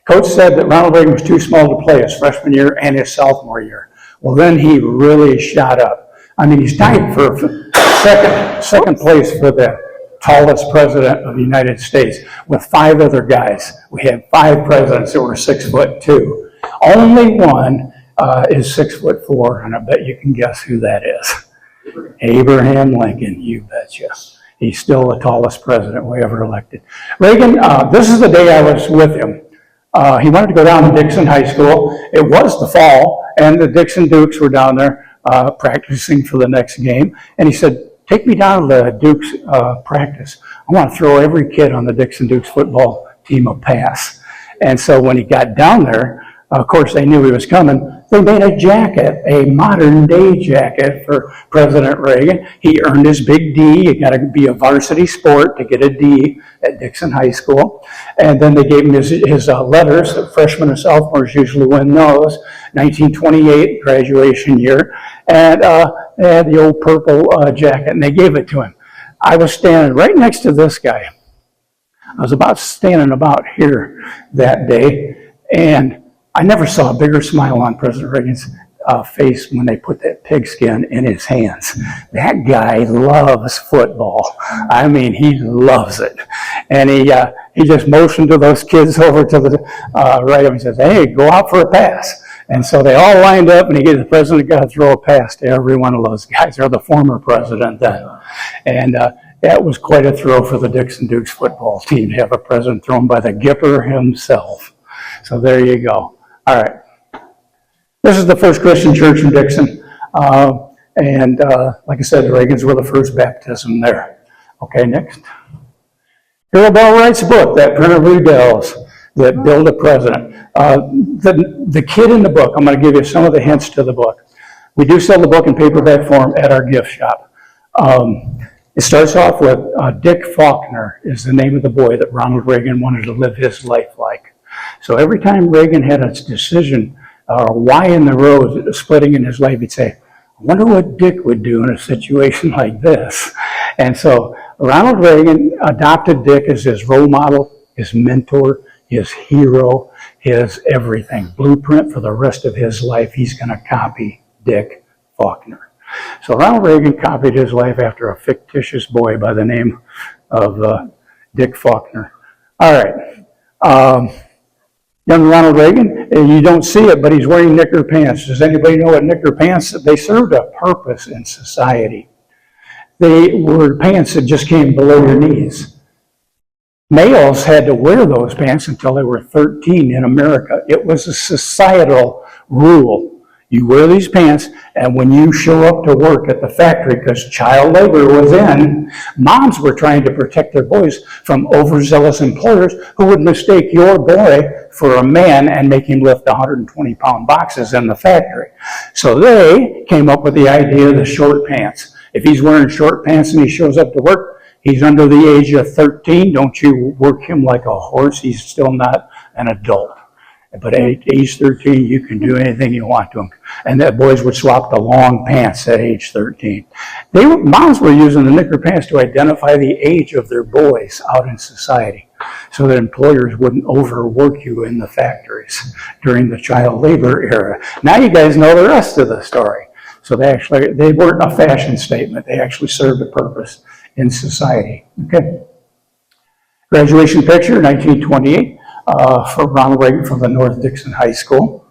Coach said that Ronald Reagan was too small to play his freshman year and his sophomore year. Well, then he really shot up. I mean, he's tied for second place for the tallest president of the United States with 5 other guys. We had 5 presidents that were 6'2". Only one is 6'4", and I bet you can guess who that is. Abraham Lincoln, you betcha. He's still the tallest president we ever elected. Reagan, this is the day I was with him. He wanted to go down to Dixon High School. It was the fall, and the Dixon Dukes were down there practicing for the next game. And he said, take me down to the Dukes practice. I want to throw every kid on the Dixon Dukes football team a pass. And so when he got down there, of course, they knew he was coming. They made a jacket, a modern-day jacket for President Reagan. He earned his big D. You got to be a varsity sport to get a D at Dixon High School. And then they gave him his letters. Freshmen and sophomores usually win those. 1928 graduation year. And they had the old purple jacket, and they gave it to him. I was standing right next to this guy. I was standing about here that day, and I never saw a bigger smile on President Reagan's face when they put that pigskin in his hands. That guy loves football. I mean, he loves it. And he just motioned to those kids over to the right of him and says, hey, go out for a pass. And so they all lined up, and the president got to throw a pass to every one of those guys, or the former president then. And that was quite a throw for the Dixon Dukes football team to have a president thrown by the Gipper himself. So there you go. All right. This is the first Christian church in Dixon. And like I said, the Reagans were the first baptism there. Okay, next. Harold Bell writes a book, that Printer Rudell's, that Build a President. The kid in the book, I'm going to give you some of the hints to the book. We do sell the book in paperback form at our gift shop. It starts off with Dick Faulkner is the name of the boy that Ronald Reagan wanted to live his life like. So every time Reagan had a decision or a Y in the road splitting in his life, he'd say, I wonder what Dick would do in a situation like this. And so Ronald Reagan adopted Dick as his role model, his mentor, his hero, his everything. Blueprint for the rest of his life. He's going to copy Dick Faulkner. So Ronald Reagan copied his life after a fictitious boy by the name of Dick Faulkner. All right. Young Ronald Reagan, you don't see it, but he's wearing knicker pants. Does anybody know what knicker pants? They served a purpose in society. They were pants that just came below your knees. Males had to wear those pants until they were 13 in America. It was a societal rule. You wear these pants, and when you show up to work at the factory, because child labor was in, moms were trying to protect their boys from overzealous employers who would mistake your boy for a man and make him lift 120-pound boxes in the factory. So they came up with the idea of the short pants. If he's wearing short pants and he shows up to work, he's under the age of 13. Don't you work him like a horse. He's still not an adult. But at age 13, you can do anything you want to him. And that boys would swap the long pants at age 13. Moms were using the knicker pants to identify the age of their boys out in society so that employers wouldn't overwork you in the factories during the child labor era. Now you guys know the rest of the story. So they weren't a fashion statement. They actually served a purpose in society. Okay. Graduation picture, 1928. For Ronald Reagan from the North Dixon High School.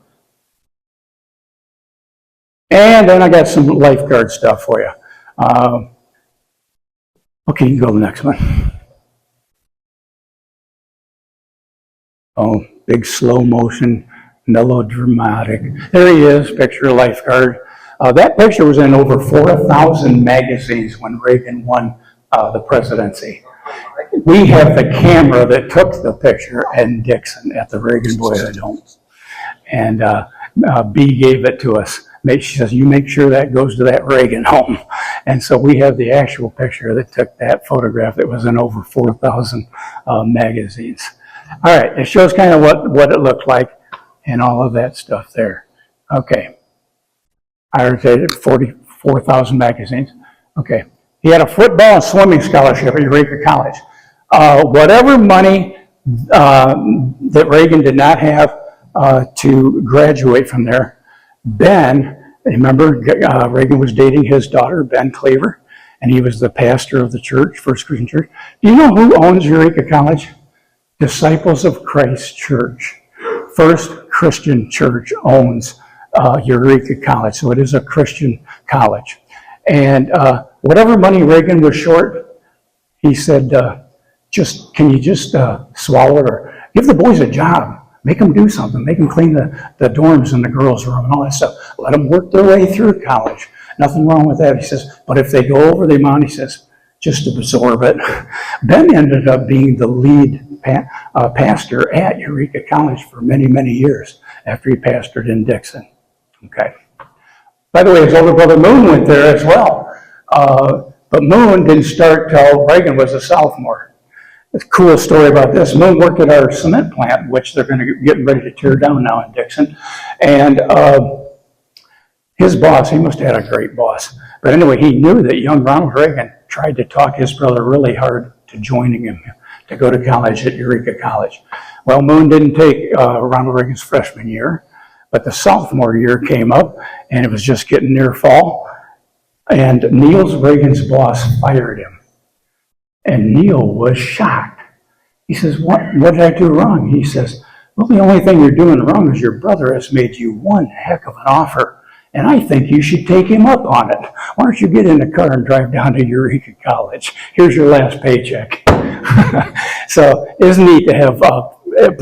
And then I got some lifeguard stuff for you. Okay, you can go to the next one. Oh, big slow motion, melodramatic. There he is, picture of lifeguard. That picture was in over 4,000 magazines when Reagan won the presidency. We have the camera that took the picture in Dixon at the Reagan Boyhood Home. And B gave it to us. She says, you make sure that goes to that Reagan home. And so we have the actual picture that took that photograph that was in over 4,000 magazines. All right, it shows kind of what it looked like and all of that stuff there. Okay. I already said 44,000 magazines. Okay. He had a football and swimming scholarship at Eureka College. Whatever money that Reagan did not have to graduate from there, Ben, remember Reagan was dating his daughter, Ben Cleaver, and he was the pastor of the church, First Christian Church. Do you know who owns Eureka College? Disciples of Christ Church. First Christian Church owns Eureka College, so it is a Christian college. And whatever money Reagan was short, he said, can you just swallow it, or give the boys a job, make them do something, make them clean the dorms in the girls' room and all that stuff. Let them work their way through college. Nothing wrong with that. He says, but if they go over the amount, he says, just absorb it. Ben ended up being the lead pastor at Eureka College for many, many years after he pastored in Dixon. Okay. By the way, his older brother Moon went there as well. But Moon didn't start till Reagan was a sophomore. It's a cool story about this. Moon worked at our cement plant, which they're going to get ready to tear down now in Dixon. And his boss, he must have had a great boss. But anyway, he knew that young Ronald Reagan tried to talk his brother really hard to joining him to go to college at Eureka College. Well, Moon didn't take Ronald Reagan's freshman year, but the sophomore year came up, and it was just getting near fall, and Niels Reagan's boss fired him. And Neil was shocked. He says, what did I do wrong? He says, well, the only thing you're doing wrong is your brother has made you one heck of an offer, and I think you should take him up on it. Why don't you get in the car and drive down to Eureka College? Here's your last paycheck. So it's neat to have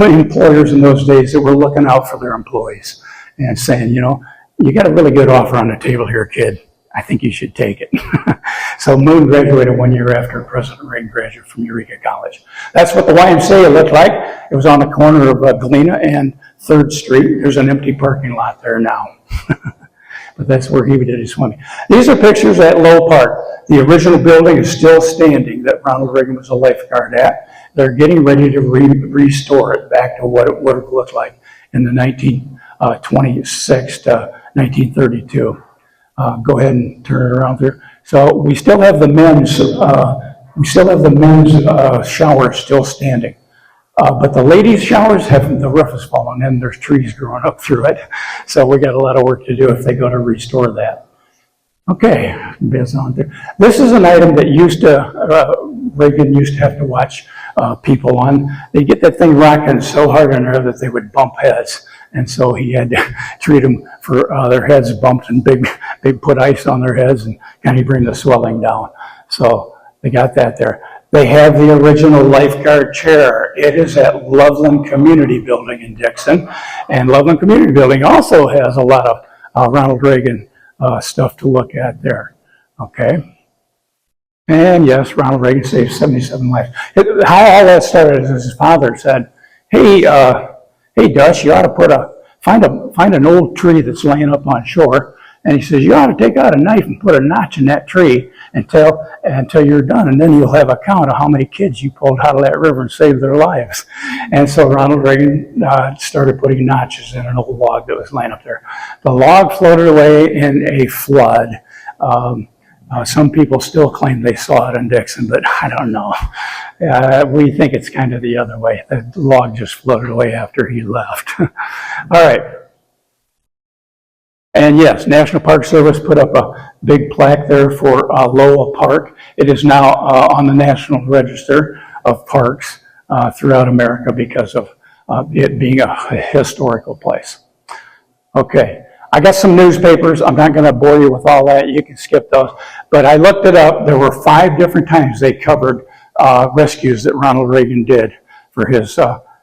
employers in those days that were looking out for their employees and saying, you got a really good offer on the table here, kid. I think you should take it. So Moon graduated 1 year after President Reagan graduated from Eureka College. That's what the YMCA looked like. It was on the corner of Galena and 3rd Street. There's an empty parking lot there now. But that's where he did his swimming. These are pictures at Low Park. The original building is still standing that Ronald Reagan was a lifeguard at. They're getting ready to restore it back to what it would have looked like in the 1926 to 1932. Go ahead and turn it around there. So we still have the men's showers still standing. But the ladies' showers the roof has fallen in. There's trees growing up through it. So we got a lot of work to do if they go to restore that. Okay, this is an item that Reagan used to have to watch people on. They get that thing rocking so hard in there that they would bump heads. And so he had to treat them for their heads bumped and put ice on their heads and kind of bring the swelling down. So they got that there. They have the original lifeguard chair. It is at Loveland Community Building in Dixon. And Loveland Community Building also has a lot of Ronald Reagan stuff to look at there. Okay. And yes, Ronald Reagan saved 77 lives. How all that started is his father said, hey, Dutch, you ought to find an old tree that's laying up on shore. And he says, you ought to take out a knife and put a notch in that tree until you're done. And then you'll have a count of how many kids you pulled out of that river and saved their lives. And so Ronald Reagan started putting notches in an old log that was laying up there. The log floated away in a flood. Some people still claim they saw it in Dixon, but I don't know. We think it's kind of the other way. The log just floated away after he left. All right. And yes, National Park Service put up a big plaque there for Loa Park. It is now on the National Register of Parks throughout America because of it being a historical place. Okay, I got some newspapers. I'm not going to bore you with all that. You can skip those. But I looked it up. There were 5 different times they covered rescues that Ronald Reagan did for his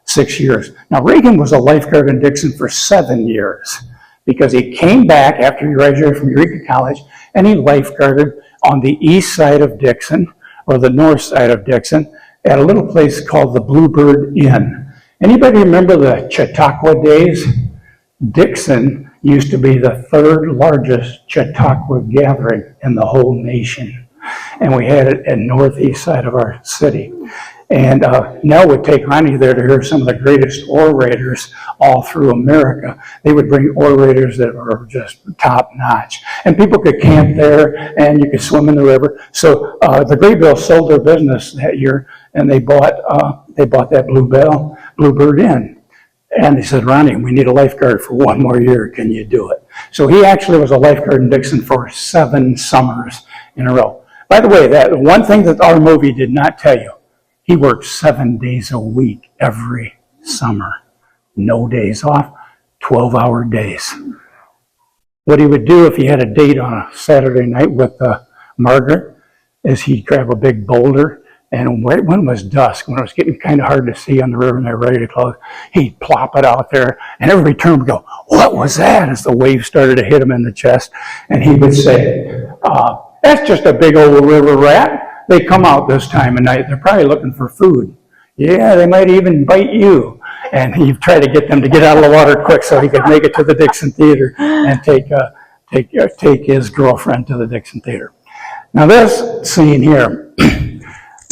6 years. Now, Reagan was a lifeguard in Dixon for 7 years. Because he came back after he graduated from Eureka College and he lifeguarded on the east side of Dixon, or the north side of Dixon, at a little place called the Bluebird Inn. Anybody remember the Chautauqua days? Dixon used to be the third largest Chautauqua gathering in the whole nation. And we had it at northeast side of our city. And Nell would take Ronnie there to hear some of the greatest orators all through America. They would bring orators that were just top notch. And people could camp there and you could swim in the river. So the Graybills sold their business that year and they bought that Bluebird Inn. And they said, Ronnie, we need a lifeguard for one more year. Can you do it? So he actually was a lifeguard in Dixon for 7 summers in a row. By the way, that one thing that our movie did not tell you, he worked 7 days a week every summer. No days off, 12-hour days. What he would do if he had a date on a Saturday night with Margaret is he'd grab a big boulder, and when it was dusk, when it was getting kind of hard to see on the river and they're ready to close, he'd plop it out there, and everybody turned and go, what was that? As the waves started to hit him in the chest, and he would say, that's just a big old river rat. They come out this time of night. They're probably looking for food. Yeah, they might even bite you. And he tried to get them to get out of the water quick so he could make it to the Dixon Theater and take his girlfriend to the Dixon Theater. Now this scene here,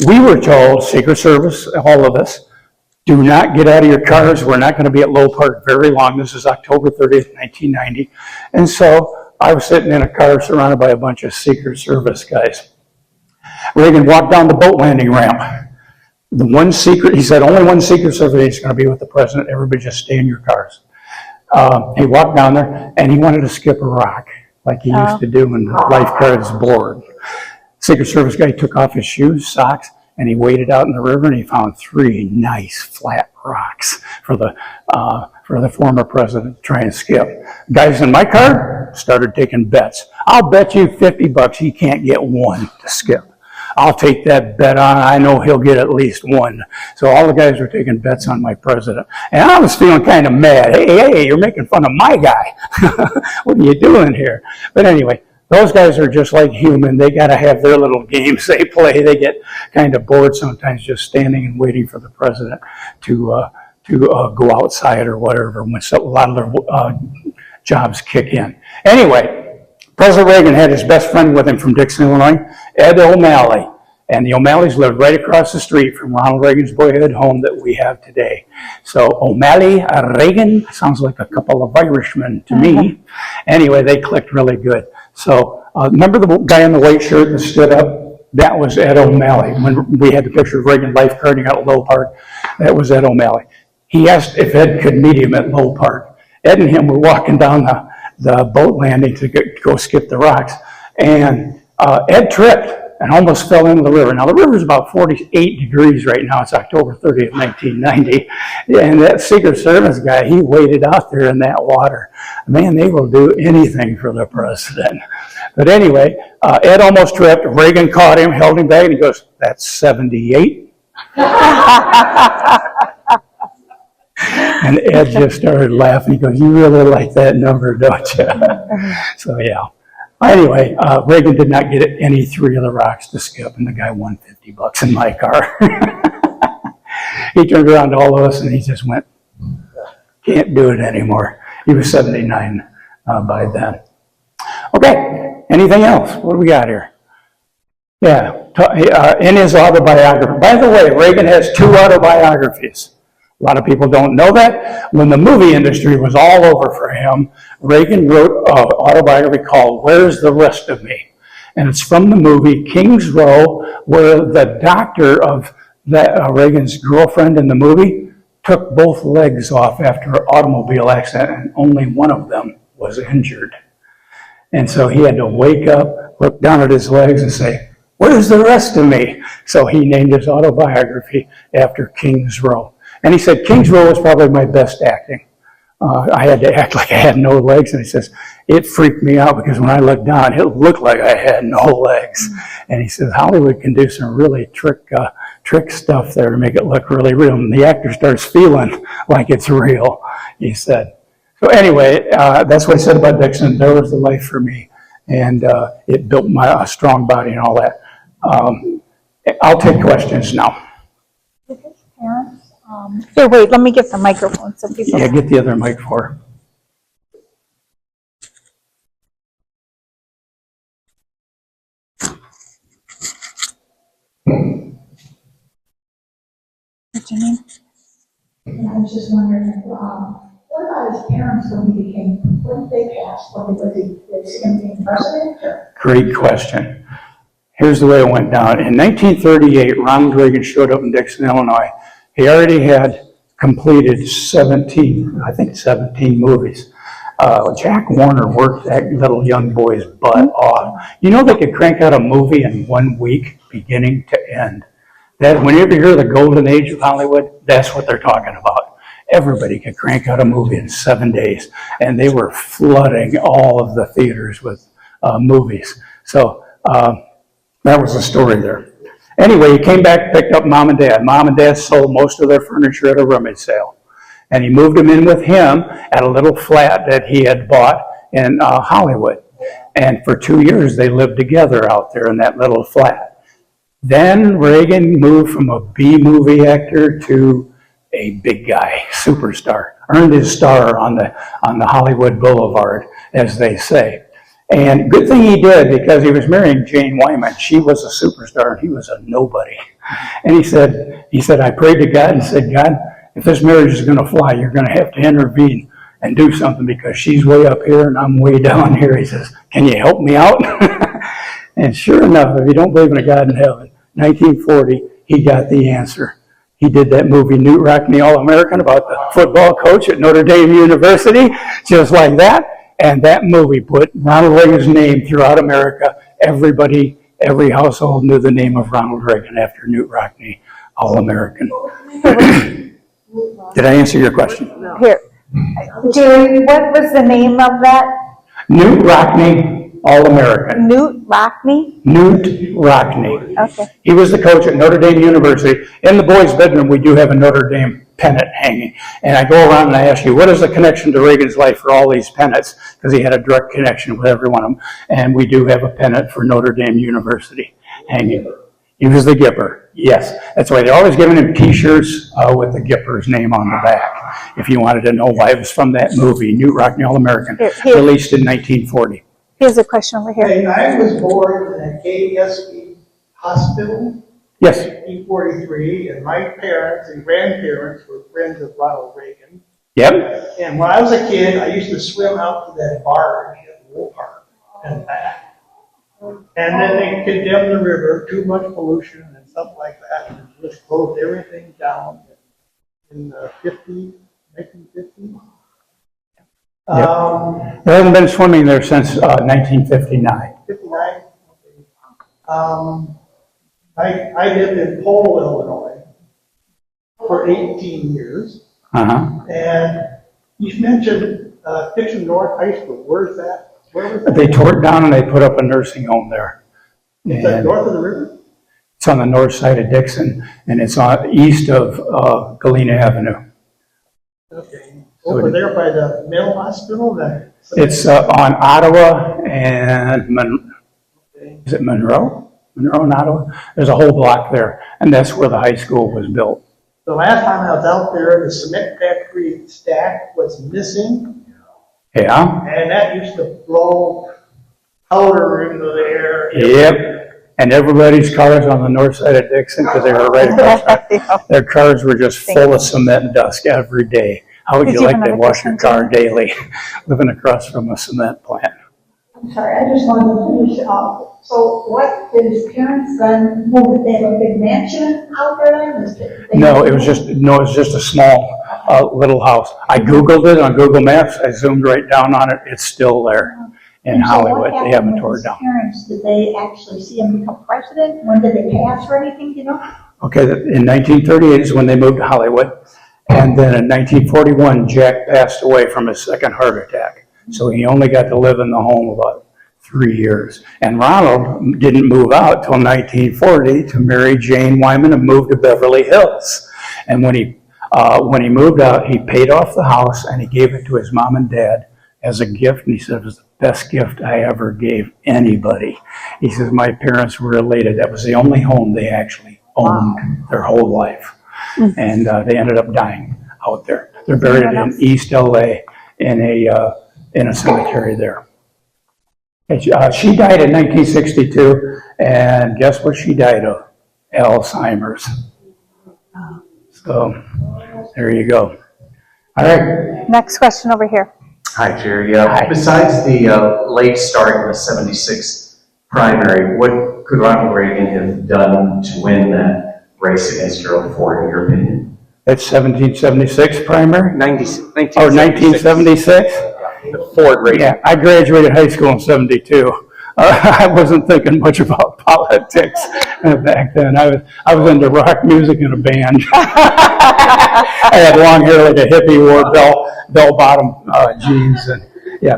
we were told, Secret Service, all of us, do not get out of your cars. We're not going to be at Low Park very long. This is October 30th, 1990. And so I was sitting in a car surrounded by a bunch of Secret Service guys. Reagan walked down the boat landing ramp. He said, only one Secret Service agent is going to be with the president. Everybody just stay in your cars. He walked down there, and he wanted to skip a rock, like he used to do when the lifeguards board. Secret Service guy took off his shoes, socks, and he waded out in the river, and he found 3 nice flat rocks for the former president to try and skip. Guys in my car started taking bets. I'll bet you $50 he can't get one to skip. I'll take that bet on. I know he'll get at least one. So all the guys were taking bets on my president. And I was feeling kind of mad. Hey, you're making fun of my guy. What are you doing here? But anyway, those guys are just like human. They got to have their little games they play. They get kind of bored sometimes just standing and waiting for the president to go outside or whatever when a lot of their jobs kick in. Anyway, President Reagan had his best friend with him from Dixon, Illinois, Ed O'Malley. And the O'Malleys lived right across the street from Ronald Reagan's boyhood home that we have today. So O'Malley, Reagan, sounds like a couple of Irishmen to me. Anyway, they clicked really good. So remember the guy in the white shirt that stood up? That was Ed O'Malley. When we had the picture of Reagan lifeguarding out at Low Park, that was Ed O'Malley. He asked if Ed could meet him at Low Park. Ed and him were walking down the boat landing to go skip the rocks. And Ed tripped and almost fell into the river. Now, the river is about 48 degrees right now. It's October 30th, 1990. And that Secret Service guy, he waded out there in that water. Man, they will do anything for the president. But anyway, Ed almost tripped. Reagan caught him, held him back, and he goes, that's 78? And Ed just started laughing. He goes, you really like that number, don't you? So, yeah. Anyway, Reagan did not get any 3 of the rocks to skip, and the guy won $50 in my car. He turned around to all of us, and he just went, can't do it anymore. He was 79 by then. Okay, anything else? What do we got here? Yeah, in his autobiography. By the way, Reagan has 2 autobiographies. A lot of people don't know that. When the movie industry was all over for him, Reagan wrote an autobiography called Where's the Rest of Me? And it's from the movie King's Row, where the doctor of Reagan's girlfriend in the movie took both legs off after an automobile accident, and only one of them was injured. And so he had to wake up, look down at his legs and say, where's the rest of me? So he named his autobiography after King's Row. And he said, King's Row was probably my best acting. I had to act like I had no legs. And he says, it freaked me out because when I looked down, it looked like I had no legs. And he says, Hollywood can do some really trick stuff there to make it look really real. And the actor starts feeling like it's real, he said. So anyway, that's what he said about Dixon. There was the life for me. And it built my strong body and all that. I'll take questions now. With his parents, here, wait, let me get the microphone so people. Yeah, get the other mic for her. Janine? And I was just wondering, what about his parents when he became, when they passed, when was he him being president? Or? Great question. Here's the way it went down. In 1938, Ronald Reagan showed up in Dixon, Illinois. He already had completed 17 movies. Jack Warner worked that little young boy's butt off. You know they could crank out a movie in 1 week, beginning to end. That whenever you hear the golden age of Hollywood, that's what they're talking about. Everybody could crank out a movie in 7 days, and they were flooding all of the theaters with movies. So that was the story there. Anyway, he came back, picked up Mom and Dad. Mom and Dad sold most of their furniture at a rummage sale. And he moved them in with him at a little flat that he had bought in Hollywood. And for 2 years, they lived together out there in that little flat. Then Reagan moved from a B-movie actor to a big guy, superstar. Earned his star on the Hollywood Boulevard, as they say. And good thing he did, because he was marrying Jane Wyman. She was a superstar, and he was a nobody. And he said, I prayed to God and said, God, if this marriage is going to fly, you're going to have to intervene and do something, because she's way up here and I'm way down here. He says, can you help me out? And sure enough, if you don't believe in a God in heaven, 1940, he got the answer. He did that movie, Newt Rockney, All-American, about the football coach at Notre Dame University, just like that. And that movie put Ronald Reagan's name throughout America. Everybody, every household knew the name of Ronald Reagan after Newt Rockney, All-American. Did I answer your question? Here. Jerry, what was the name of that? Newt Rockney, All-American. Newt Rockney? Newt Rockney. Okay. He was the coach at Notre Dame University. In the boys' bedroom, we do have a Notre Dame pennant hanging. And I go around and I ask you, what is the connection to Reagan's life for all these pennants? Because he had a direct connection with every one of them. And we do have a pennant for Notre Dame University hanging. He was the Gipper. Yes. That's why they're always giving him T-shirts with the Gipper's name on the back. If you wanted to know why, it was from that movie, Newt Rockney, All-American, released in 1940. Here's a question over here. Hey, I was born in a KSB hospital Yes. in 1943, and my parents and grandparents were friends of Ronald Reagan. Yep. And when I was a kid, I used to swim out to that barge at Wool Park and back. And then they condemned the river, too much pollution and stuff like that, and just closed everything down in the 1950s. Yep. There hasn't been swimming there since 1959. 59. I lived in Pole, Illinois for 18 years. Uh-huh. And you mentioned Dixon North High School. Where's that? Where was that? They tore it down and they put up a nursing home there. Is that And north of the river? it's on the north side of Dixon, and it's on east of Galena Avenue. Okay. Over there by the Mill Hospital? It's on Ottawa and is it Monroe? Monroe and Ottawa? There's a whole block there, and that's where the high school was built. The last time I was out there, the cement factory stack was missing, Yeah? and that used to blow powder into the air. Yep. And everybody's cars on the north side of Dixon, because they were right across, their cars were just full of cement and dust every day. How would Did you you like have to another wash your question, car daily, living across from a cement plant? I'm sorry, I just wanted to finish up. So what did his parents then move? They have a big mansion out there then? No, it was just a small little house. I Googled it on Google Maps. I zoomed right down on it. It's still there in Hollywood. They haven't torn it down. Parents, did they actually see him become president? When did they pass or anything, you know? Okay, in 1938 is when they moved to Hollywood. And then in 1941, Jack passed away from his second heart attack. So he only got to live in the home about 3 years. And Ronald didn't move out till 1940 to marry Jane Wyman and move to Beverly Hills. And when he moved out, he paid off the house and he gave it to his mom and dad as a gift. And he said it was the best gift I ever gave anybody. He says, my parents were elated. That was the only home they actually owned their whole life. And they ended up dying out there. They're buried in East LA in a cemetery there. And she died in 1962, and guess what she died of? Alzheimer's. So, there you go. All right. Next question over here. Hi, Jerry. Hi. Besides the late start in the 76 primary, what could Ronald Reagan have done to win that race against Gerald Ford, in your opinion? That's 1776 primary? 1976. Or 1976? The Ford race. Yeah, I graduated high school in 72. I wasn't thinking much about politics back then. I was into rock music and a band. I had long hair like a hippie, wore bell bottom jeans and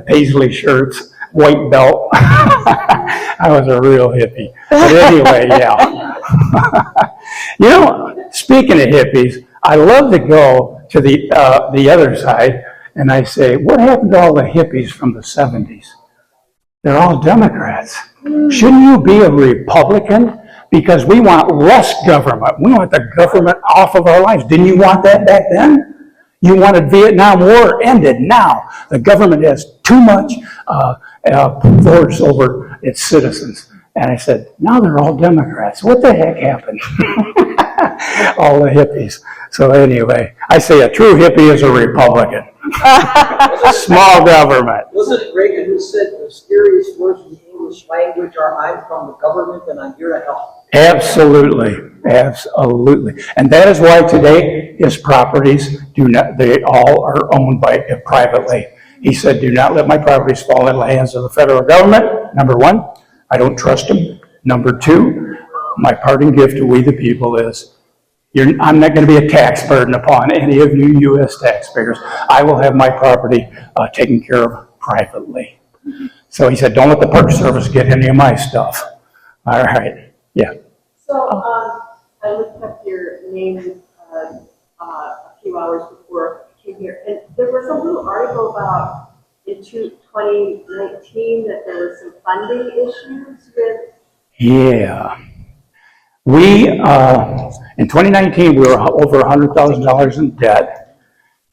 paisley shirts, white belt. I was a real hippie. But anyway, yeah. You know, speaking of hippies, I love to go to the other side and I say, what happened to all the hippies from the 70s? They're all Democrats. Shouldn't you be a Republican? Because we want less government. We want the government off of our lives. Didn't you want that back then? You wanted Vietnam War ended. Now the government has too much force over its citizens. And I said, now they're all Democrats. What the heck happened? All the hippies. So anyway, I say a true hippie is a Republican. Small government. Wasn't it Reagan who said the scariest words in the English language are "I'm from the government and I'm here to help"? Absolutely, absolutely. And that is why today his properties they all are owned privately. He said, do not let my properties fall into the hands of the federal government. Number one, I don't trust them. Number two, my parting gift to we the people is, I'm not going to be a tax burden upon any of you U.S. taxpayers. I will have my property taken care of privately. So he said, don't let the Park Service get any of my stuff. All right, yeah. So, I looked up your name a few hours before I came here, and there was a little article about in 2019 that there were some funding issues with. Yeah. We, in 2019, we were over $100,000 in debt.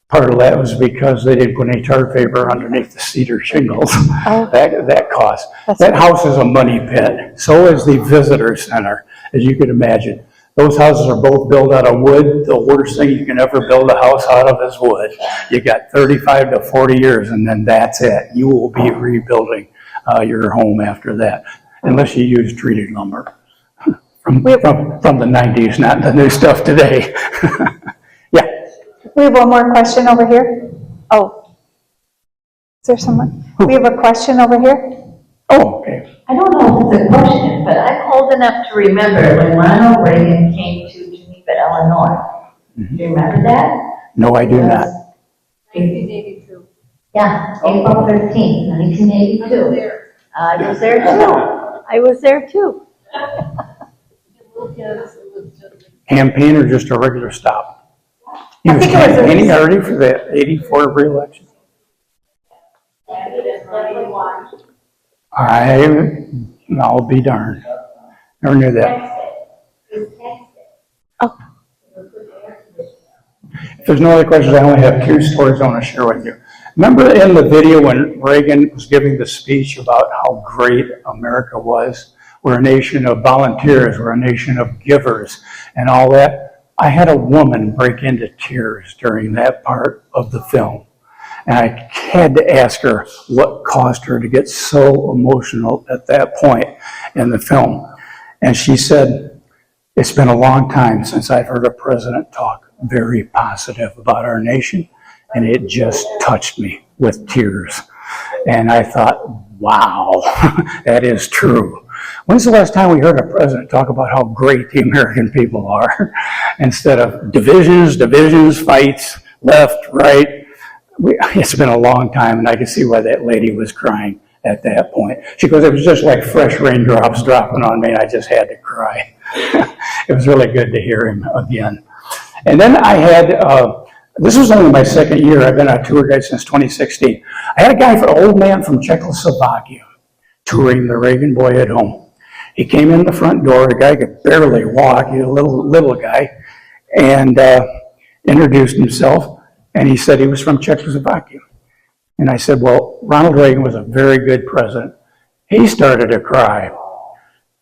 Part of that was because they didn't put any tar paper underneath the cedar shingles. Oh. That cost. That house is a money pit. So is the visitor center, as you can imagine. Those houses are both built out of wood. The worst thing you can ever build a house out of is wood. You got 35 to 40 years and then that's it. You will be rebuilding your home after that, unless you use treated lumber. From the 90s, not the new stuff today. Yeah. We have one more question over here. Oh. Is there someone? We have a question over here. Oh, okay. I don't know if it's a question, but I'm old enough to remember when Ronald Reagan came to Geneva, Illinois. Mm-hmm. Do you remember that? No, I do not. 1982. Yeah, April 13th, 1982. I was there too. I was there too. Campaign or just a regular stop? He was campaigning already for the 84 re-election. I'll be darned. Never knew that. Oh. If there's no other questions, I only have two stories I want to share with you. Remember in the video when Reagan was giving the speech about how great America was? We're a nation of volunteers, we're a nation of givers, and all that. I had a woman break into tears during that part of the film. And I had to ask her what caused her to get so emotional at that point in the film. And she said, it's been a long time since I've heard a president talk very positive about our nation, and it just touched me with tears. And I thought, wow, that is true. When's the last time we heard a president talk about how great the American people are? Instead of divisions, fights, left, right. It's been a long time, and I can see why that lady was crying at that point. She goes, it was just like fresh raindrops dropping on me, and I just had to cry. It was really good to hear him again. And then I had, this was only my second year. I've been a tour guide since 2016. I had a guy, an old man from Czechoslovakia, touring the Reagan Boy at Home. He came in the front door. The guy could barely walk. He was a little guy, and introduced himself. And he said he was from Czechoslovakia. And I said, well, Ronald Reagan was a very good president. He started to cry.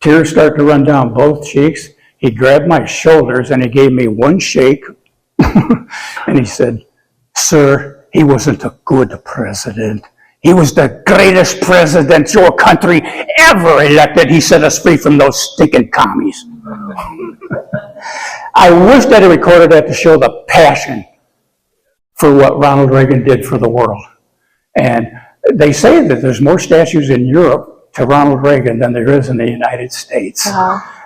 Tears started to run down both cheeks. He grabbed my shoulders and he gave me one shake, And he said, "Sir, he wasn't a good president. He was the greatest president your country ever elected. He set us free from those stinking commies." I wish that I recorded that to show the passion for what Ronald Reagan did for the world. And they say that there's more statues in Europe to Ronald Reagan than there is in the United States.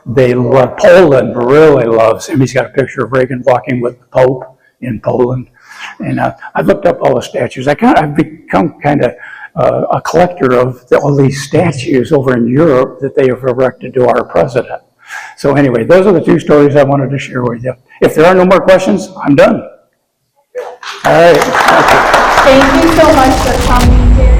They love, Poland really loves him. He's got a picture of Reagan walking with the Pope in Poland. And I've looked up all the statues. I've become kind of a collector of all these statues over in Europe that they have erected to our president. So anyway, those are the two stories I wanted to share with you. If there are no more questions, I'm done. All right. Thank you so much for coming, Jerry.